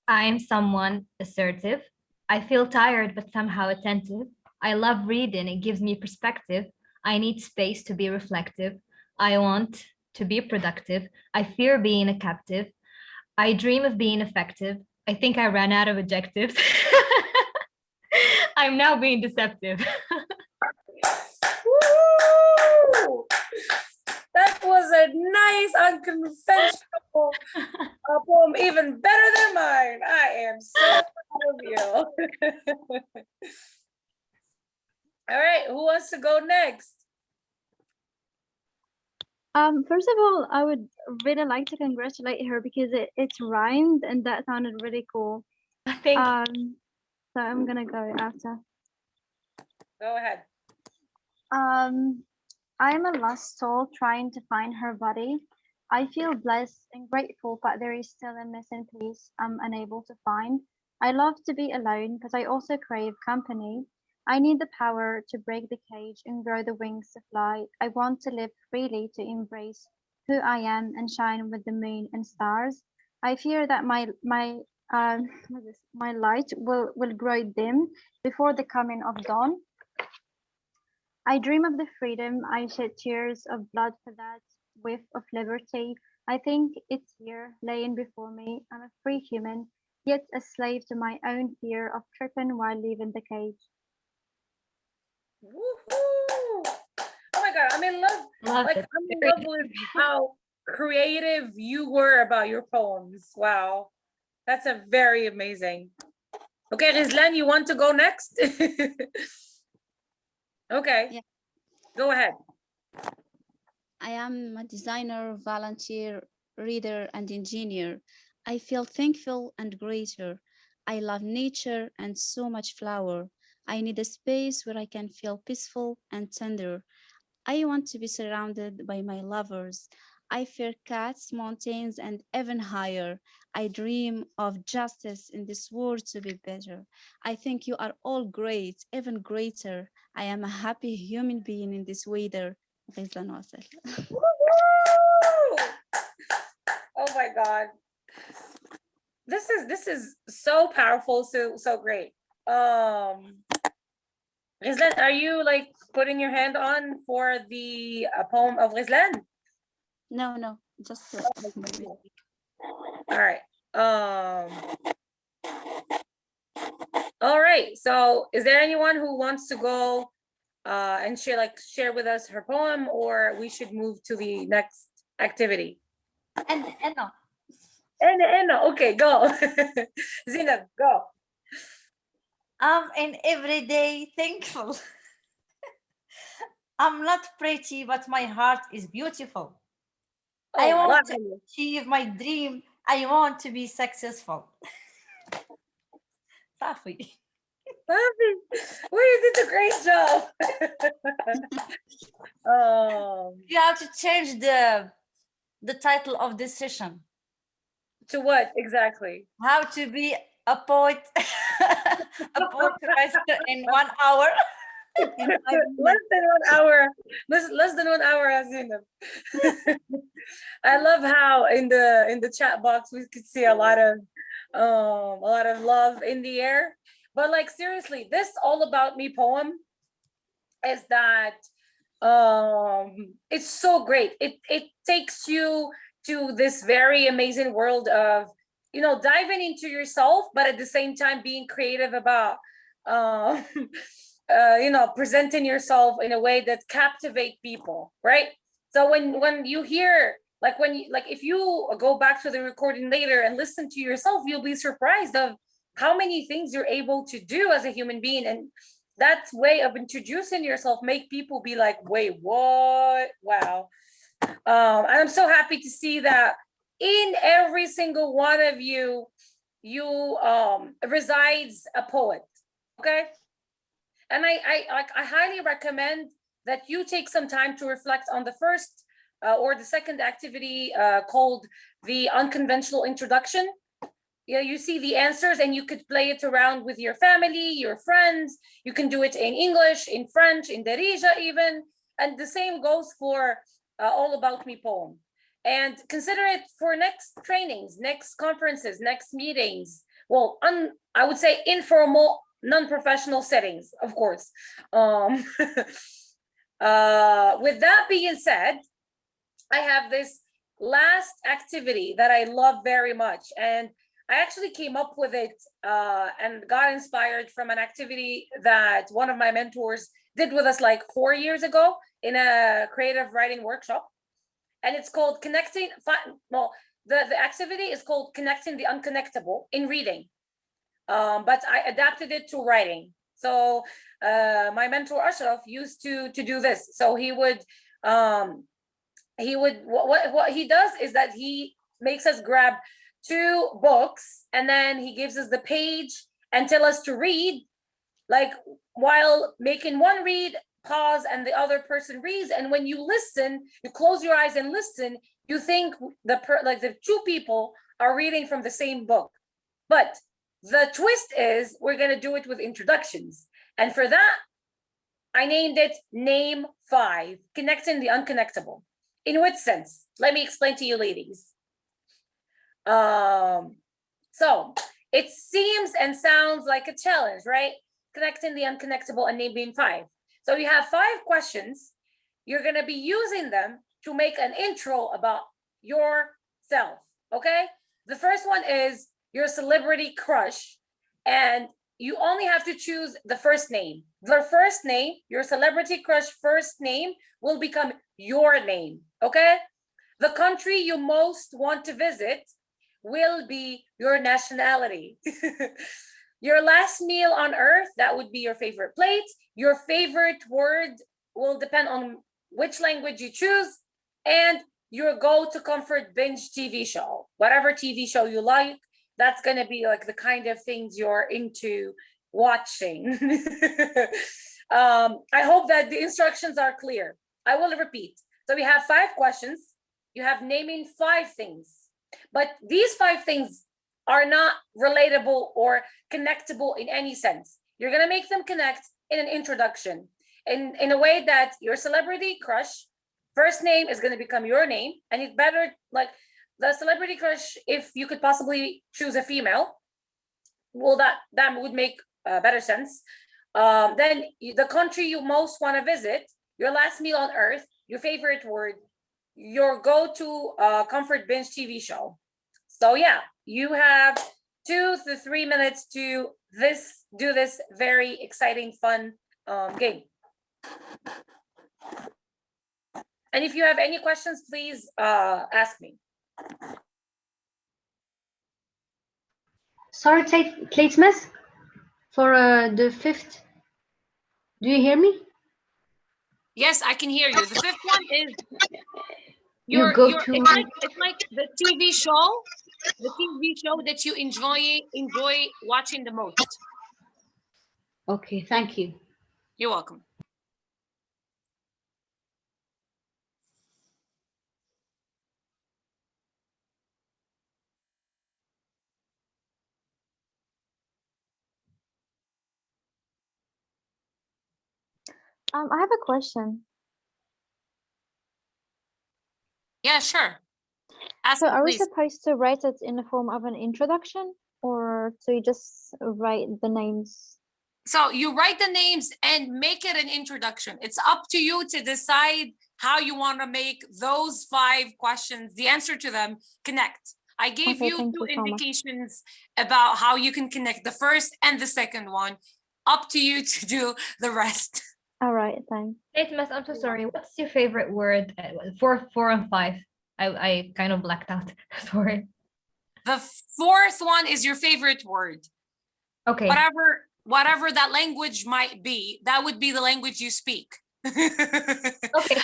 I'm someone assertive. I feel tired but somehow attentive. I love reading, it gives me perspective. I need space to be reflective. I want to be productive. I fear being a captive. I dream of being effective. I think I ran out of adjectives. I'm now being deceptive. Woo! That was a nice, unconventional poem, even better than mine. I am so proud of you. All right, who wants to go next? First of all, I would really like to congratulate her because it's rhymed and that sounded really cool. Thank you. So I'm gonna go after. Go ahead. I am a lost soul trying to find her body. I feel blessed and grateful, but there is still a missing piece I'm unable to find. I love to be alone, but I also crave company. I need the power to break the cage and grow the wings to fly. I want to live freely, to embrace who I am and shine with the moon and stars. I fear that my light will grow dim before the coming of dawn. I dream of the freedom. I shed tears of blood for that whiff of liberty. I think it's here, laying before me. I'm a free human, yet a slave to my own fear of tripping while leaving the cage. Woohoo! Oh my God, I'm in love. Love Like, it. I'm in love with how creative you were about your poems. Wow, that's a very amazing. Okay, Rizlan, you want to go next? Okay, Yeah. go ahead. I am a designer, volunteer, reader, and engineer. I feel thankful and greater. I love nature and so much flower. I need a space where I can feel peaceful and tender. I want to be surrounded by my lovers. I fear cats, mountains, and even higher. I dream of justice in this world to be better. I think you are all great, even greater. I am a happy human being in this weather. غيزلان واصل. Woo! Oh my God. This is so powerful, so great. Rizlan, are you like putting your hand on for the poem of Rizlan? No, just All right. All right. So is there anyone who wants to go and share with us her poem, or we should move to the next activity? And no. Enna, okay, go. Zina, go. I'm in everyday thankful. I'm not pretty, but my heart is beautiful. I want to achieve my dream. I want to be successful. Safi. Well, you did a great job. You have to change the title of this session. To what exactly? How to be a poet, a poet writer in 1 hour. Less than 1 hour. Less than 1 hour, Azinab. I love how in the chat box we could see a lot of love in the air. But like seriously, this All About Me poem is that it's so great. It takes you to this very amazing world of, you know, diving into yourself, but at the same time being creative about you know, presenting yourself in a way that captivate people, right? So when you hear, like if you go back to the recording later and listen to yourself, you'll be surprised of how many things you're able to do as a human being. And that way of introducing yourself make people be like, wait, what? Wow. I'm so happy to see that in every single one of you resides a poet. Okay. And I highly recommend that you take some time to reflect on the first or the second activity called the Unconventional Introduction. Yeah, you see the answers and you could play it around with your family, your friends. You can do it in English, in French, in Darija even. And the same goes for All About Me poem. And consider it for next trainings, next conferences, next meetings. Well, I would say informal, non-professional settings, of course. With that being said, I have this last activity that I love very much. And I actually came up with it and got inspired from an activity that one of my mentors did with us like 4 years ago in a creative writing workshop. And it's called Connecting, well, the activity is called Connecting the Unconnectable in Reading. But I adapted it to writing. So my mentor Ashraf used to do this. So he would what he does is that he makes us grab 2 books and then he gives us the page and tell us to read, like while making one read, pause, and the other person reads. And when you listen, you close your eyes and listen, you think the 2 people are reading from the same book. But the twist is we're going to do it with introductions. And for that, I named it Name 5, Connecting the Unconnectable. In which sense? Let me explain to you, ladies. So it seems and sounds like a challenge, right? Connecting the unconnectable and naming 5. So you have 5 questions. You're going to be using them to make an intro about yourself, okay? The first one is your celebrity crush, and you only have to choose the first name. The first name, your celebrity crush first name, will become your name, okay? The country you most want to visit will be your nationality. Your last meal on earth, that would be your favorite plate. Your favorite word will depend on which language you choose, and your go-to comfort binge TV show. Whatever TV show you like, that's gonna be like the kind of things you're into watching. I hope that the instructions are clear. I will repeat. So we have 5 questions. You have naming 5 things, but these 5 things are not relatable or connectable in any sense. You're gonna make them connect in an introduction, in a way that your celebrity crush first name is gonna become your name, and it better, like the celebrity crush, if you could possibly choose a female, well, that would make better sense. Then the country you most want to visit, your last meal on earth, your favorite word, your go-to comfort binge TV show. So yeah, you have 2 to 3 minutes to do this very exciting, fun game. And if you have any questions, please ask me. Sorry, Kate Smith, for the 5th. Do you hear me? Yes, I can hear you. The 5th one is it's like the TV show, that you enjoy watching the most. Okay, thank you. You're welcome. I have a question. Yeah, sure. Ask So me, are we please. supposed to write it in the form of an introduction, or do you just write the names? So you write the names and make it an introduction. It's up to you to decide how you want to make those 5 questions, the answer to them, connect. I gave you 2 indications about how you can connect the first and the second one. Up to you to do the rest. All right, thanks. Kate Smith, I'm so sorry. What's your favorite word? 4 and 5. I kind of blacked out. Sorry. The 4th one is your favorite word. Okay. Whatever that language might be, that would be the language you speak. Okay.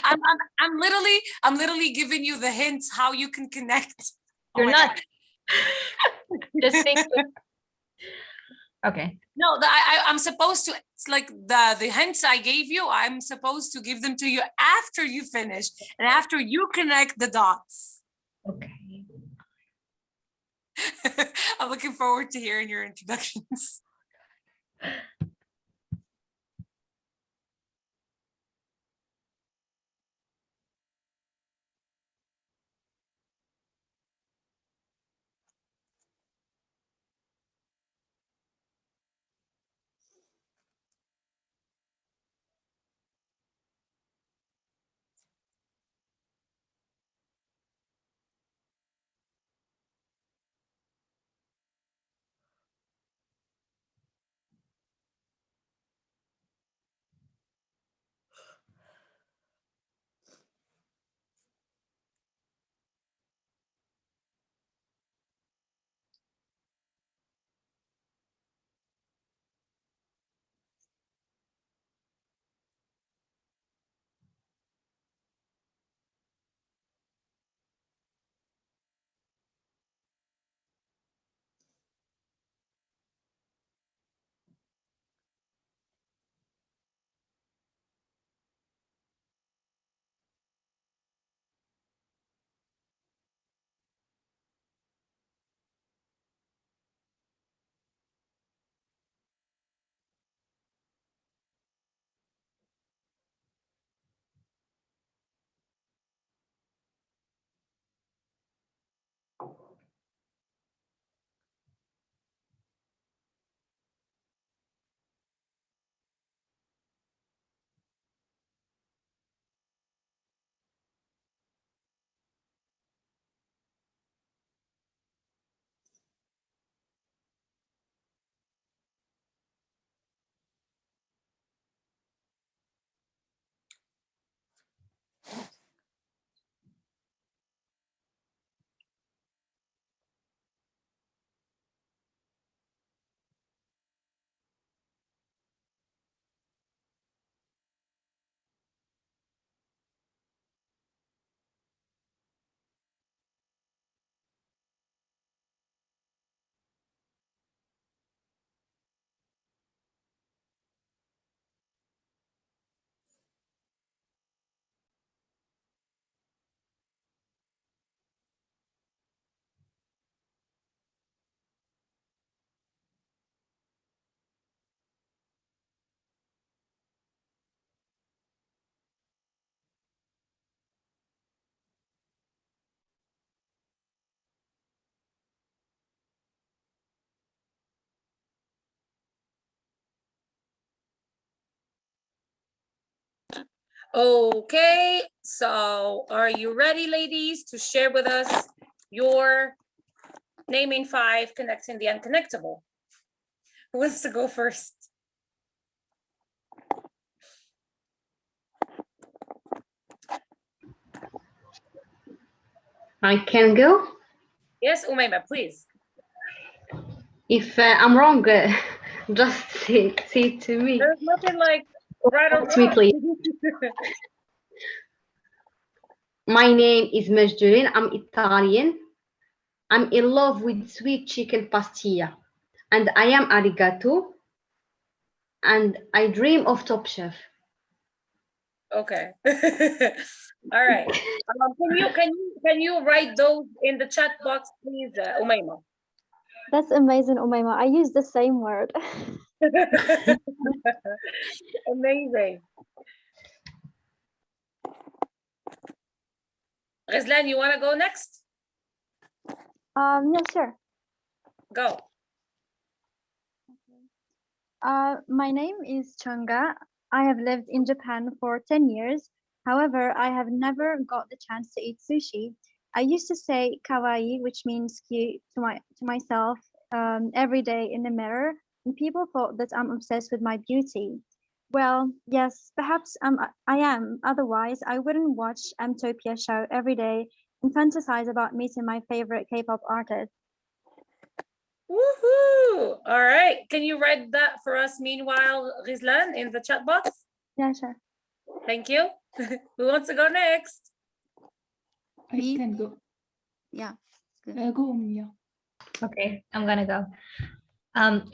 I'm literally giving you the hints how you can connect. You're not. Just think. Okay. No, I'm supposed to. It's like the hints I gave you. I'm supposed to give them to you after you finish and after you connect the dots. Okay. I'm looking forward to hearing your introductions. Okay, so are you ready, ladies, to share with us your naming 5 connecting the unconnectable? Who wants to go first? I can go. Yes, Umayma, please. If I'm wrong, just say it to me. There's nothing like right or wrong. Sweetly. My name is Majdoulin. I'm Italian. I'm in love with sweet chicken pastilla. And I am arigato. And I dream of Top Chef. Okay. All right. Can you write those in the chat box, please, Umayma? That's amazing, Umayma. I use the same word. Amazing. Ghizlan, you want to go next? Yeah, sure. Go. My name is Changa. I have lived in Japan for 10 years. However, I have never got the chance to eat sushi. I used to say kawaii, which means cute, to myself every day in the mirror, and people thought that I'm obsessed with my beauty. Well, yes, perhaps I am. Otherwise, I wouldn't watch Mtopia show every day and fantasize about meeting my favorite K-pop artist. Woohoo! All right. Can you write that for us meanwhile, Ghizlan, in the chat box? Yeah, sure. Thank you. Who wants to go next? I can go. Yeah. Go, Mia. Okay, I'm gonna go.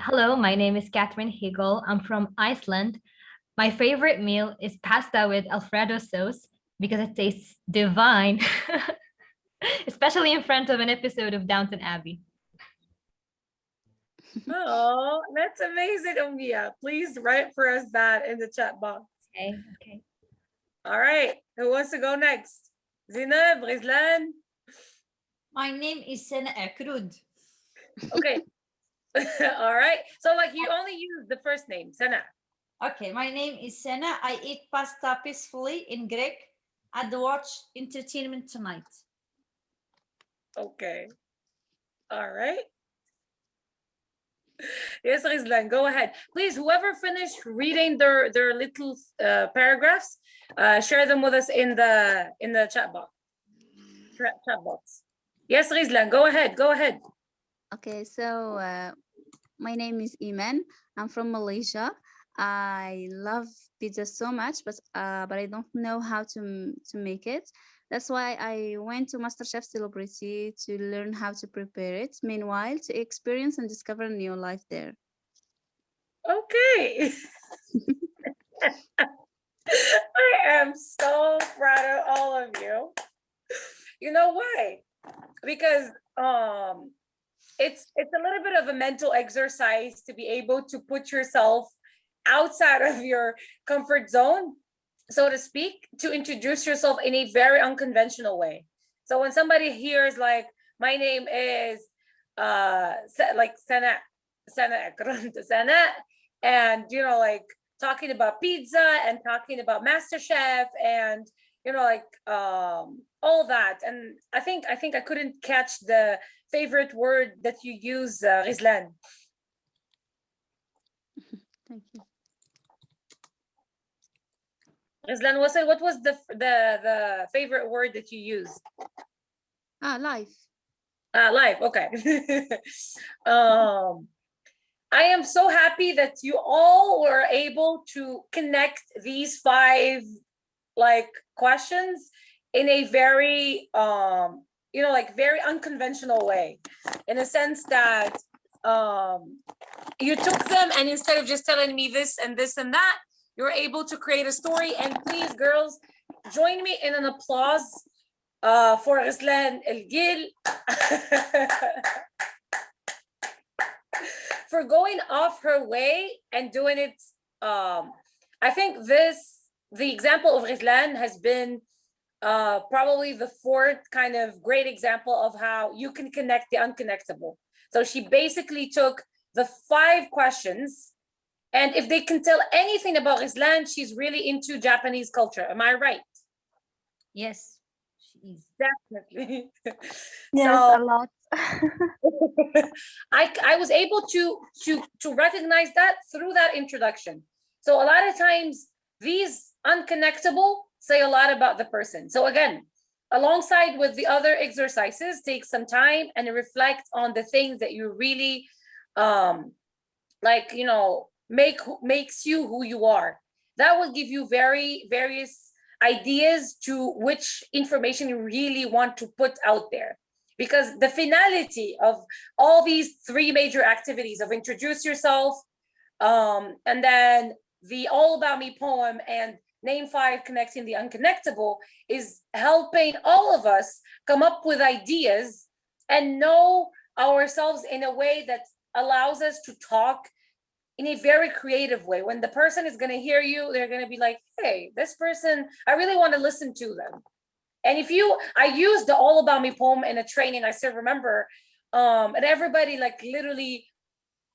Hello, my name is Catherine Hegel. I'm from Iceland. My favorite meal is pasta with Alfredo sauce because it tastes divine, especially in front of an episode of Downton Abbey. Oh, that's amazing, Umia. Please write for us that in the chat box. Okay. All right. Who wants to go next? Zineb, Ghizlan? My name is Sena Akrud. Okay. All right. So like you only use the first name, Sana. Okay, my name is Sena. I eat pasta peacefully in Greek and watch entertainment tonight. Okay. All right. Yes, Rizlan, go ahead. Please, whoever finished reading their little paragraphs, share them with us in the chat box. Chat box. Yes, Rizlan, go ahead. Go ahead. Okay, so my name is Iman. I'm from Malaysia. I love pizza so much, but I don't know how to make it. That's why I went to MasterChef Celebrity to learn how to prepare it. Meanwhile, to experience and discover a new life there. Okay. I am so proud of all of you. You know why? Because it's a little bit of a mental exercise to be able to put yourself outside of your comfort zone, so to speak, to introduce yourself in a very unconventional way. So when somebody hears like, my name is like Sana and you know, like talking about pizza and talking about MasterChef and you know, like all that. And I think I couldn't catch the favorite word that you use, Rizlan. Thank you. Rizlan, what was the favorite word that you use? Life. Life, okay. I am so happy that you all were able to connect these 5 like questions in a very you know, like very unconventional way, in a sense that you took them and instead of just telling me this and this and that, you're able to create a story. And please, girls, join me in an applause for Ghizlan El Gil for going off her way and doing it. I think the example of Ghizlan has been probably the 4th kind of great example of how you can connect the unconnectable. So she basically took the 5 questions And if they can tell anything about Rizlan, she's really into Japanese culture. Am I right? Yes, she is. Definitely. Yes, So a lot. I was able to recognize that through that introduction. So a lot of times these unconnectable say a lot about the person. So again, alongside with the other exercises, take some time and reflect on the things that you really like, you know, makes you who you are. That will give you various ideas to which information you really want to put out there. Because the finality of all these three major activities of introduce yourself, and then the All About Me poem and Name 5 Connecting the Unconnectable is helping all of us come up with ideas and know ourselves in a way that allows us to talk in a very creative way. When the person is going to hear you, they're going to be like, hey, this person, I really want to listen to them. And I used the All About Me poem in a training, I still remember, and everybody like literally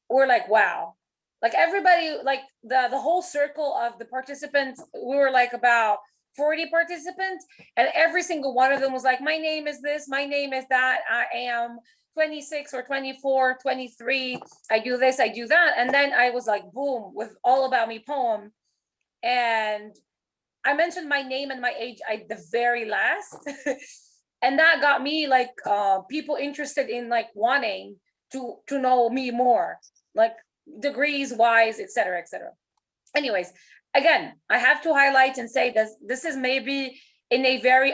were like, wow. Like everybody, like the whole circle of the participants, we were like about 40 participants, and every single one of them was like, my name is this, my name is that, I am 26 or 24, 23, I do this, I do that. And then I was like, boom, with All About Me poem. And I mentioned my name and my age at the very last. And that got me like people interested in like wanting to know me more, like degrees wise, etc., etc. Anyways, again, I have to highlight and say that this is maybe in a very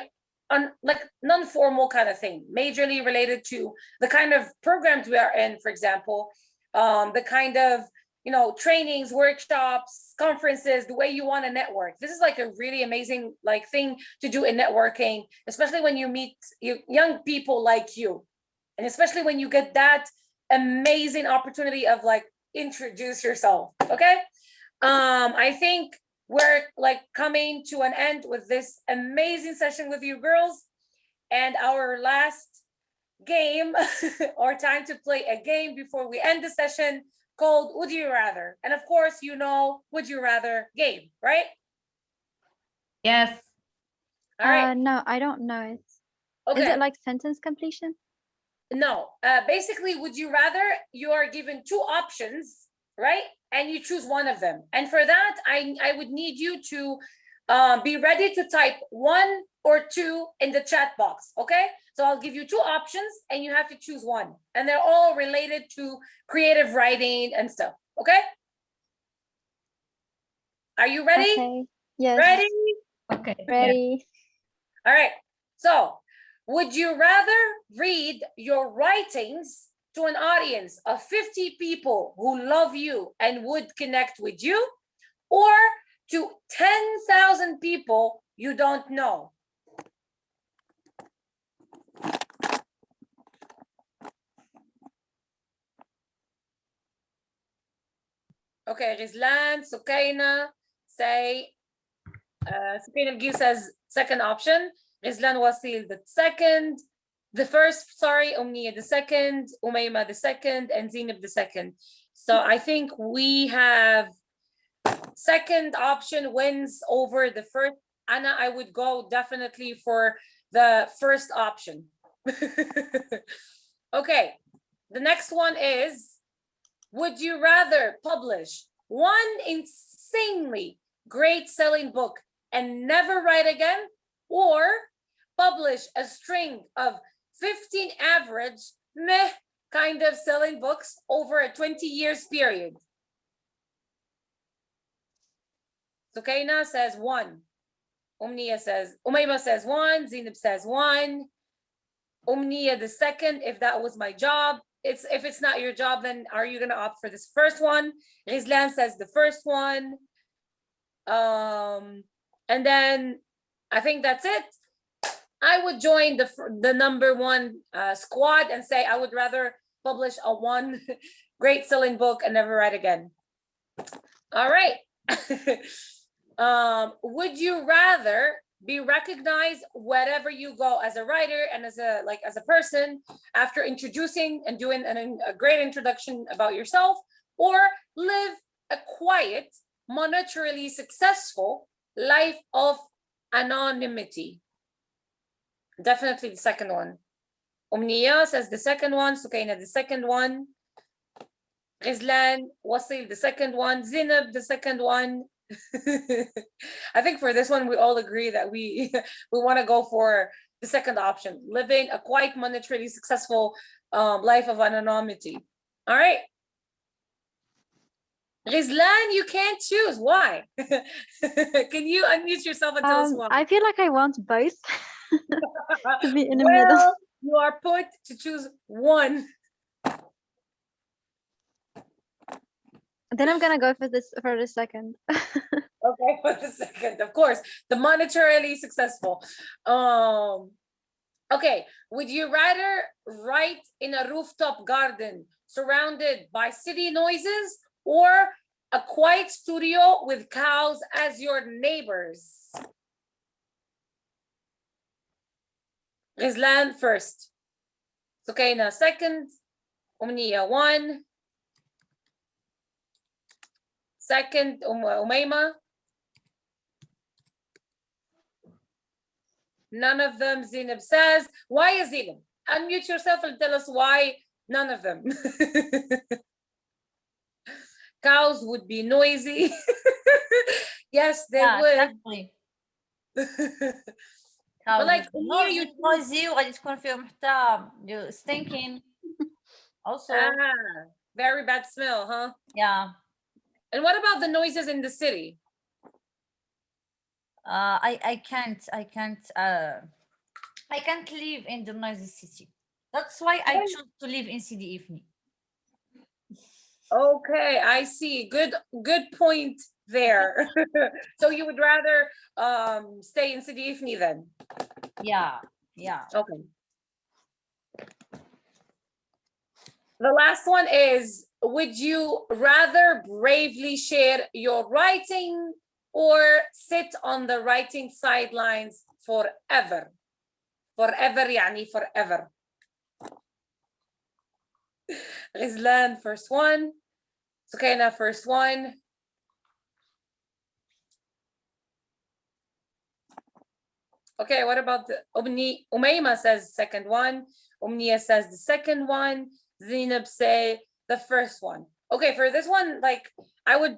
like non-formal kind of thing, majorly related to the kind of programs we are in, for example, the kind of, you know, trainings, workshops, conferences, the way you want to network. This is like a really amazing like thing to do in networking, especially when you meet young people like you, and especially when you get that amazing opportunity of like introduce yourself. Okay, I think we're like coming to an end with this amazing session with you girls, and our last game or time to play a game before we end the session called Would You Rather. And of course, you know, Would You Rather game, right? Yes. All right. No, I don't know it. Okay. Is it like sentence completion? No, basically, would you rather, you are given two options, right? And you choose one of them. And for that, I would need you to be ready to type 1 or 2 in the chat box, okay? So I'll give you two options and you have to choose one. And they're all related to creative writing and stuff, okay? Are you ready? Okay. Yes. Ready? Okay. Ready. All right. So, would you rather read your writings to an audience of 50 people who love you and would connect with you, or to 10,000 people you don't know? Okay, Rizlan, Sukaina say, Sukaina Gil says second option. Rizlan Wasil the second. The first, sorry, Umniya the second, Umayma the second, and Zinab the second. So I think we have second option wins over the first. Anna, I would go definitely for the first option. Okay, the next one is, would you rather publish one insanely great selling book and never write again, or publish a string of 15 average meh kind of selling books over a 20 years period? Sukaina says 1. Umayma says 1. Zinab says 1. Umniya the second, if that was my job. If it's not your job, then are you gonna opt for this first one? Rizlan says the first one. And then I think that's it. I would join the number one squad and say I would rather publish a one great selling book and never write again. All right. Would you rather be recognized wherever you go as a writer and as a person after introducing and doing a great introduction about yourself, or live a quiet, monetarily successful life of anonymity. Definitely the second one. Umniya says the second one. Sukaina, the second one. Ghizlan, Wasil, the second one. Zinab, the second one. I think for this one, we all agree that we want to go for the second option, living a quite monetarily successful life of anonymity. All right. Ghizlan, you can't choose. Why? Can you unmute yourself and tell us why? I feel like I want both to be in the middle. Well, you are put to choose one. Then I'm gonna go for the second. Okay, for the second, of course, the monetarily successful. Okay, would you rather write in a rooftop garden surrounded by city noises or a quiet studio with cows as your neighbors? Ghizlan first. Sukaina second. Umniya one. Second, Umayma. None of them. Zinab says. Why is Zinab? Unmute yourself and tell us why none of them. Cows would be noisy. Yes, they would. Exactly. But like noisy وغادي تكون فيهم حتى stinking also. Very bad smell, huh? Yeah. And what about the noises in the city? I can't live in the noisy city. That's why I choose to live in Sidi Ifni. Okay, I see. Good point there. So you would rather stay in Sidi Ifni then? Yeah. Okay. The last one is, would you rather bravely share your writing or sit on the writing sidelines forever? Forever يعني forever. Ghizlan, first one. Sukaina, first one. Okay, what about the Umayma says second one. Umniya says the second one. Zinab say the first one. Okay, for this one, like I would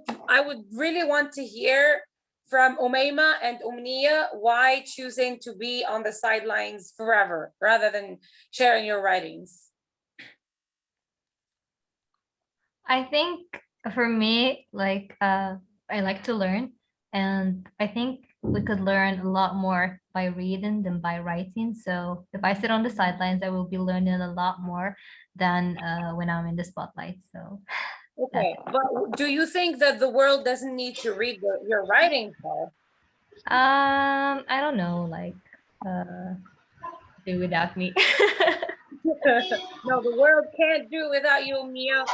really want to hear from Umayma and Umniya why choosing to be on the sidelines forever rather than sharing your writings. I think for me, like I like to learn, and I think we could learn a lot more by reading than by writing. So if I sit on the sidelines, I will be learning a lot more than when I'm in the spotlight. So okay, but do you think that the world doesn't need to read your writing, though? I don't know, like do without me. No, the world can't do without you, Mia.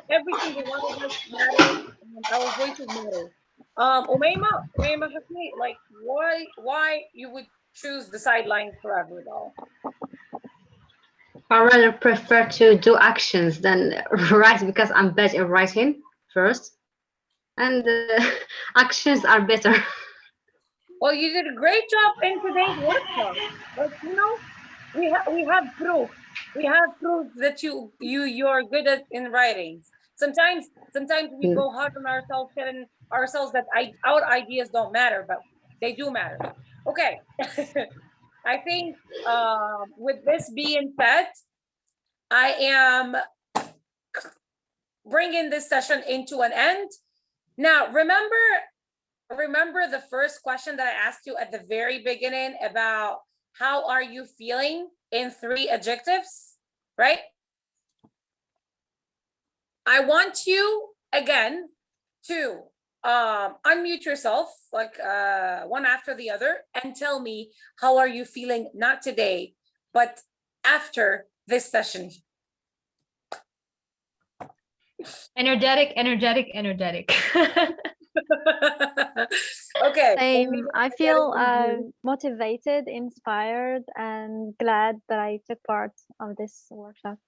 Every single one of us matters, and our voices matter. Umayma Hasni, like why you would choose the sidelines forever though? I rather prefer to do actions than write because I'm bad at writing first, and actions are better. Well, you did a great job in today's workshop. But you know, we have proof. We have proof that you're good at in writing. Sometimes we go hard on ourselves, telling ourselves that our ideas don't matter, but they do matter. Okay. I think with this being said, I am bringing this session into an end. Now, remember the first question that I asked you at the very beginning about how are you feeling in 3 adjectives, right? I want you again to unmute yourself like one after the other and tell me how are you feeling, not today, but after this session. Energetic. Okay. Same. I feel motivated, inspired, and glad that I took part of this workshop.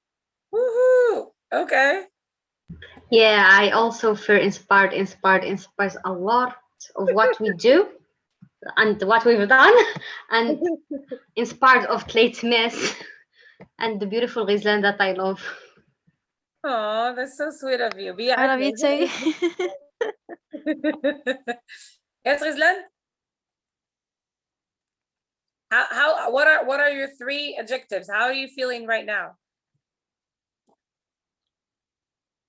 Woohoo! Okay. Yeah, I also feel inspired a lot of what we do and what we've done, and inspired of Clay's mess and the beautiful Rizlan that I love. Oh, that's so sweet of you. I love you too. Yes, Rizlan? What are your 3 adjectives? How are you feeling right now?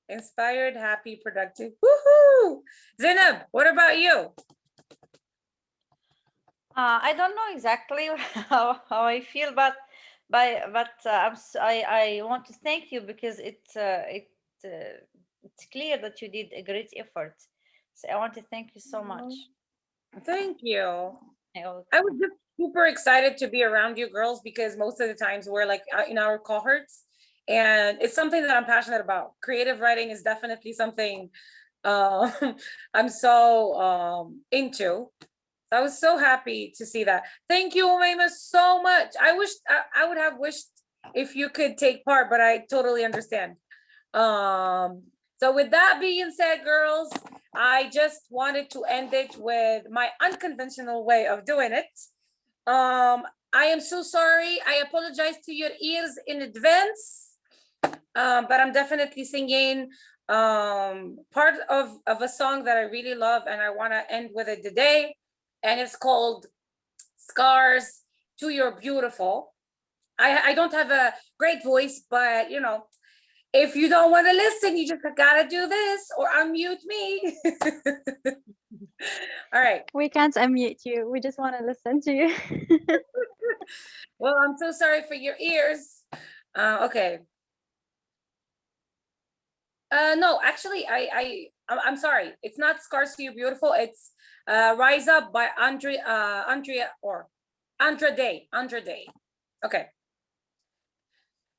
Inspired, happy, productive. Woohoo! Zainab, what about you? I don't know exactly how I feel, but I want to thank you because it's clear that you did a great effort. So I want to thank you so much. Thank you. You're I was welcome. just super excited to be around you girls because most of the times we're like in our cohorts, and it's something that I'm passionate about. Creative writing is definitely something uh, I'm so into. So I was so happy to see that. Thank you, Umayma, so much. I wish I would have wished if you could take part, but I totally understand. So with that being said, girls, I just wanted to end it with my unconventional way of doing it. I am so sorry. I apologize to your ears in advance, but I'm definitely singing part of a song that I really love, and I want to end with it today, and it's called Scars to Your Beautiful. I don't have a great voice, but you know, if you don't want to listen, you just gotta do this or unmute me. All right. We can't unmute you. We just want to listen to you. Well, I'm so sorry for your ears. Okay. No, actually, I'm sorry. It's not Scars to You Beautiful. It's Rise Up by Andrea Day. Okay.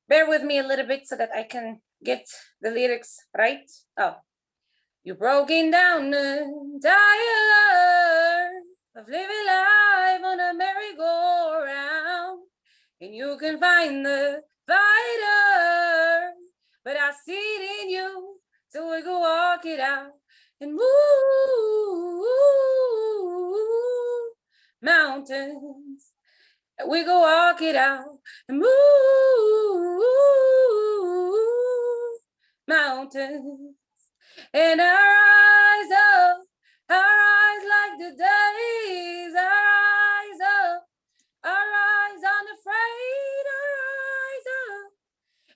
Bear with me a little bit so that I can get the lyrics right. Oh. You're broken down and tired of living life on a merry-go-round, and you can find the fighter, but I see it in you, so we can walk it out and move mountains. We go walk it out and move mountains. And our eyes up, our eyes like the days, our eyes up, our eyes unafraid, our eyes up.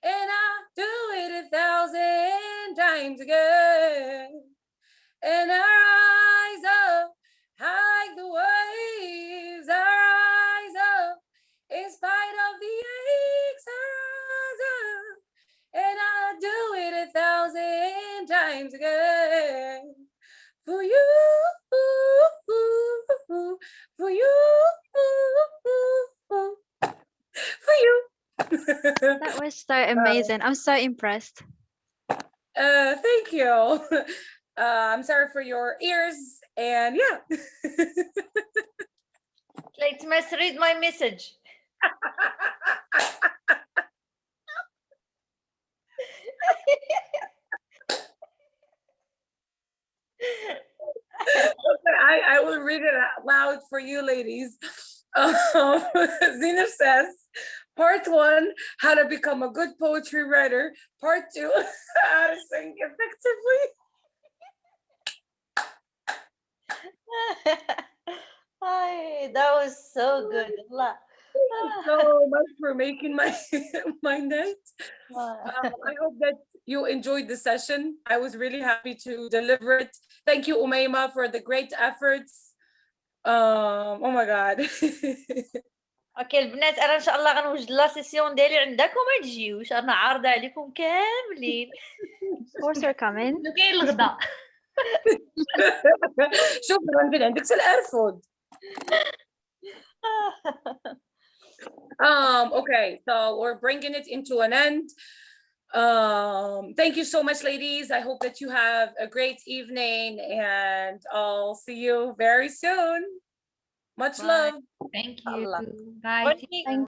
And I'll do it 1,000 times again. And our eyes up, like the waves, our eyes up, in spite of the aches, our eyes up. And I'll do it 1,000 times again. For you, for you, for you. That was so amazing. I'm so impressed. Thank you. I'm sorry for your ears, and yeah. Like, must read my message. I will read it out loud for you ladies. Zena says, part 1, how to become a good poetry writer. Part 2, how to sing effectively. Hi, that was so good. Allah. Thank you so much for making my my night. I hope that you enjoyed the session. I was really happy to deliver it. Thank you, Umayma, for the great efforts. Oh my God. اوكي البنات انا ان شاء الله غنوجد لا سيسيون ديالي عندكم ما تجيوش انا عارضه عليكم كاملين. Of course we're coming. كاين الغدا. شكرا جدا عندك الارفض. Okay, so we're bringing it into an end. Thank you so much, ladies. I hope that you have a great evening, and I'll see you very soon. Much love. Thank you. Allah. Bye. Thank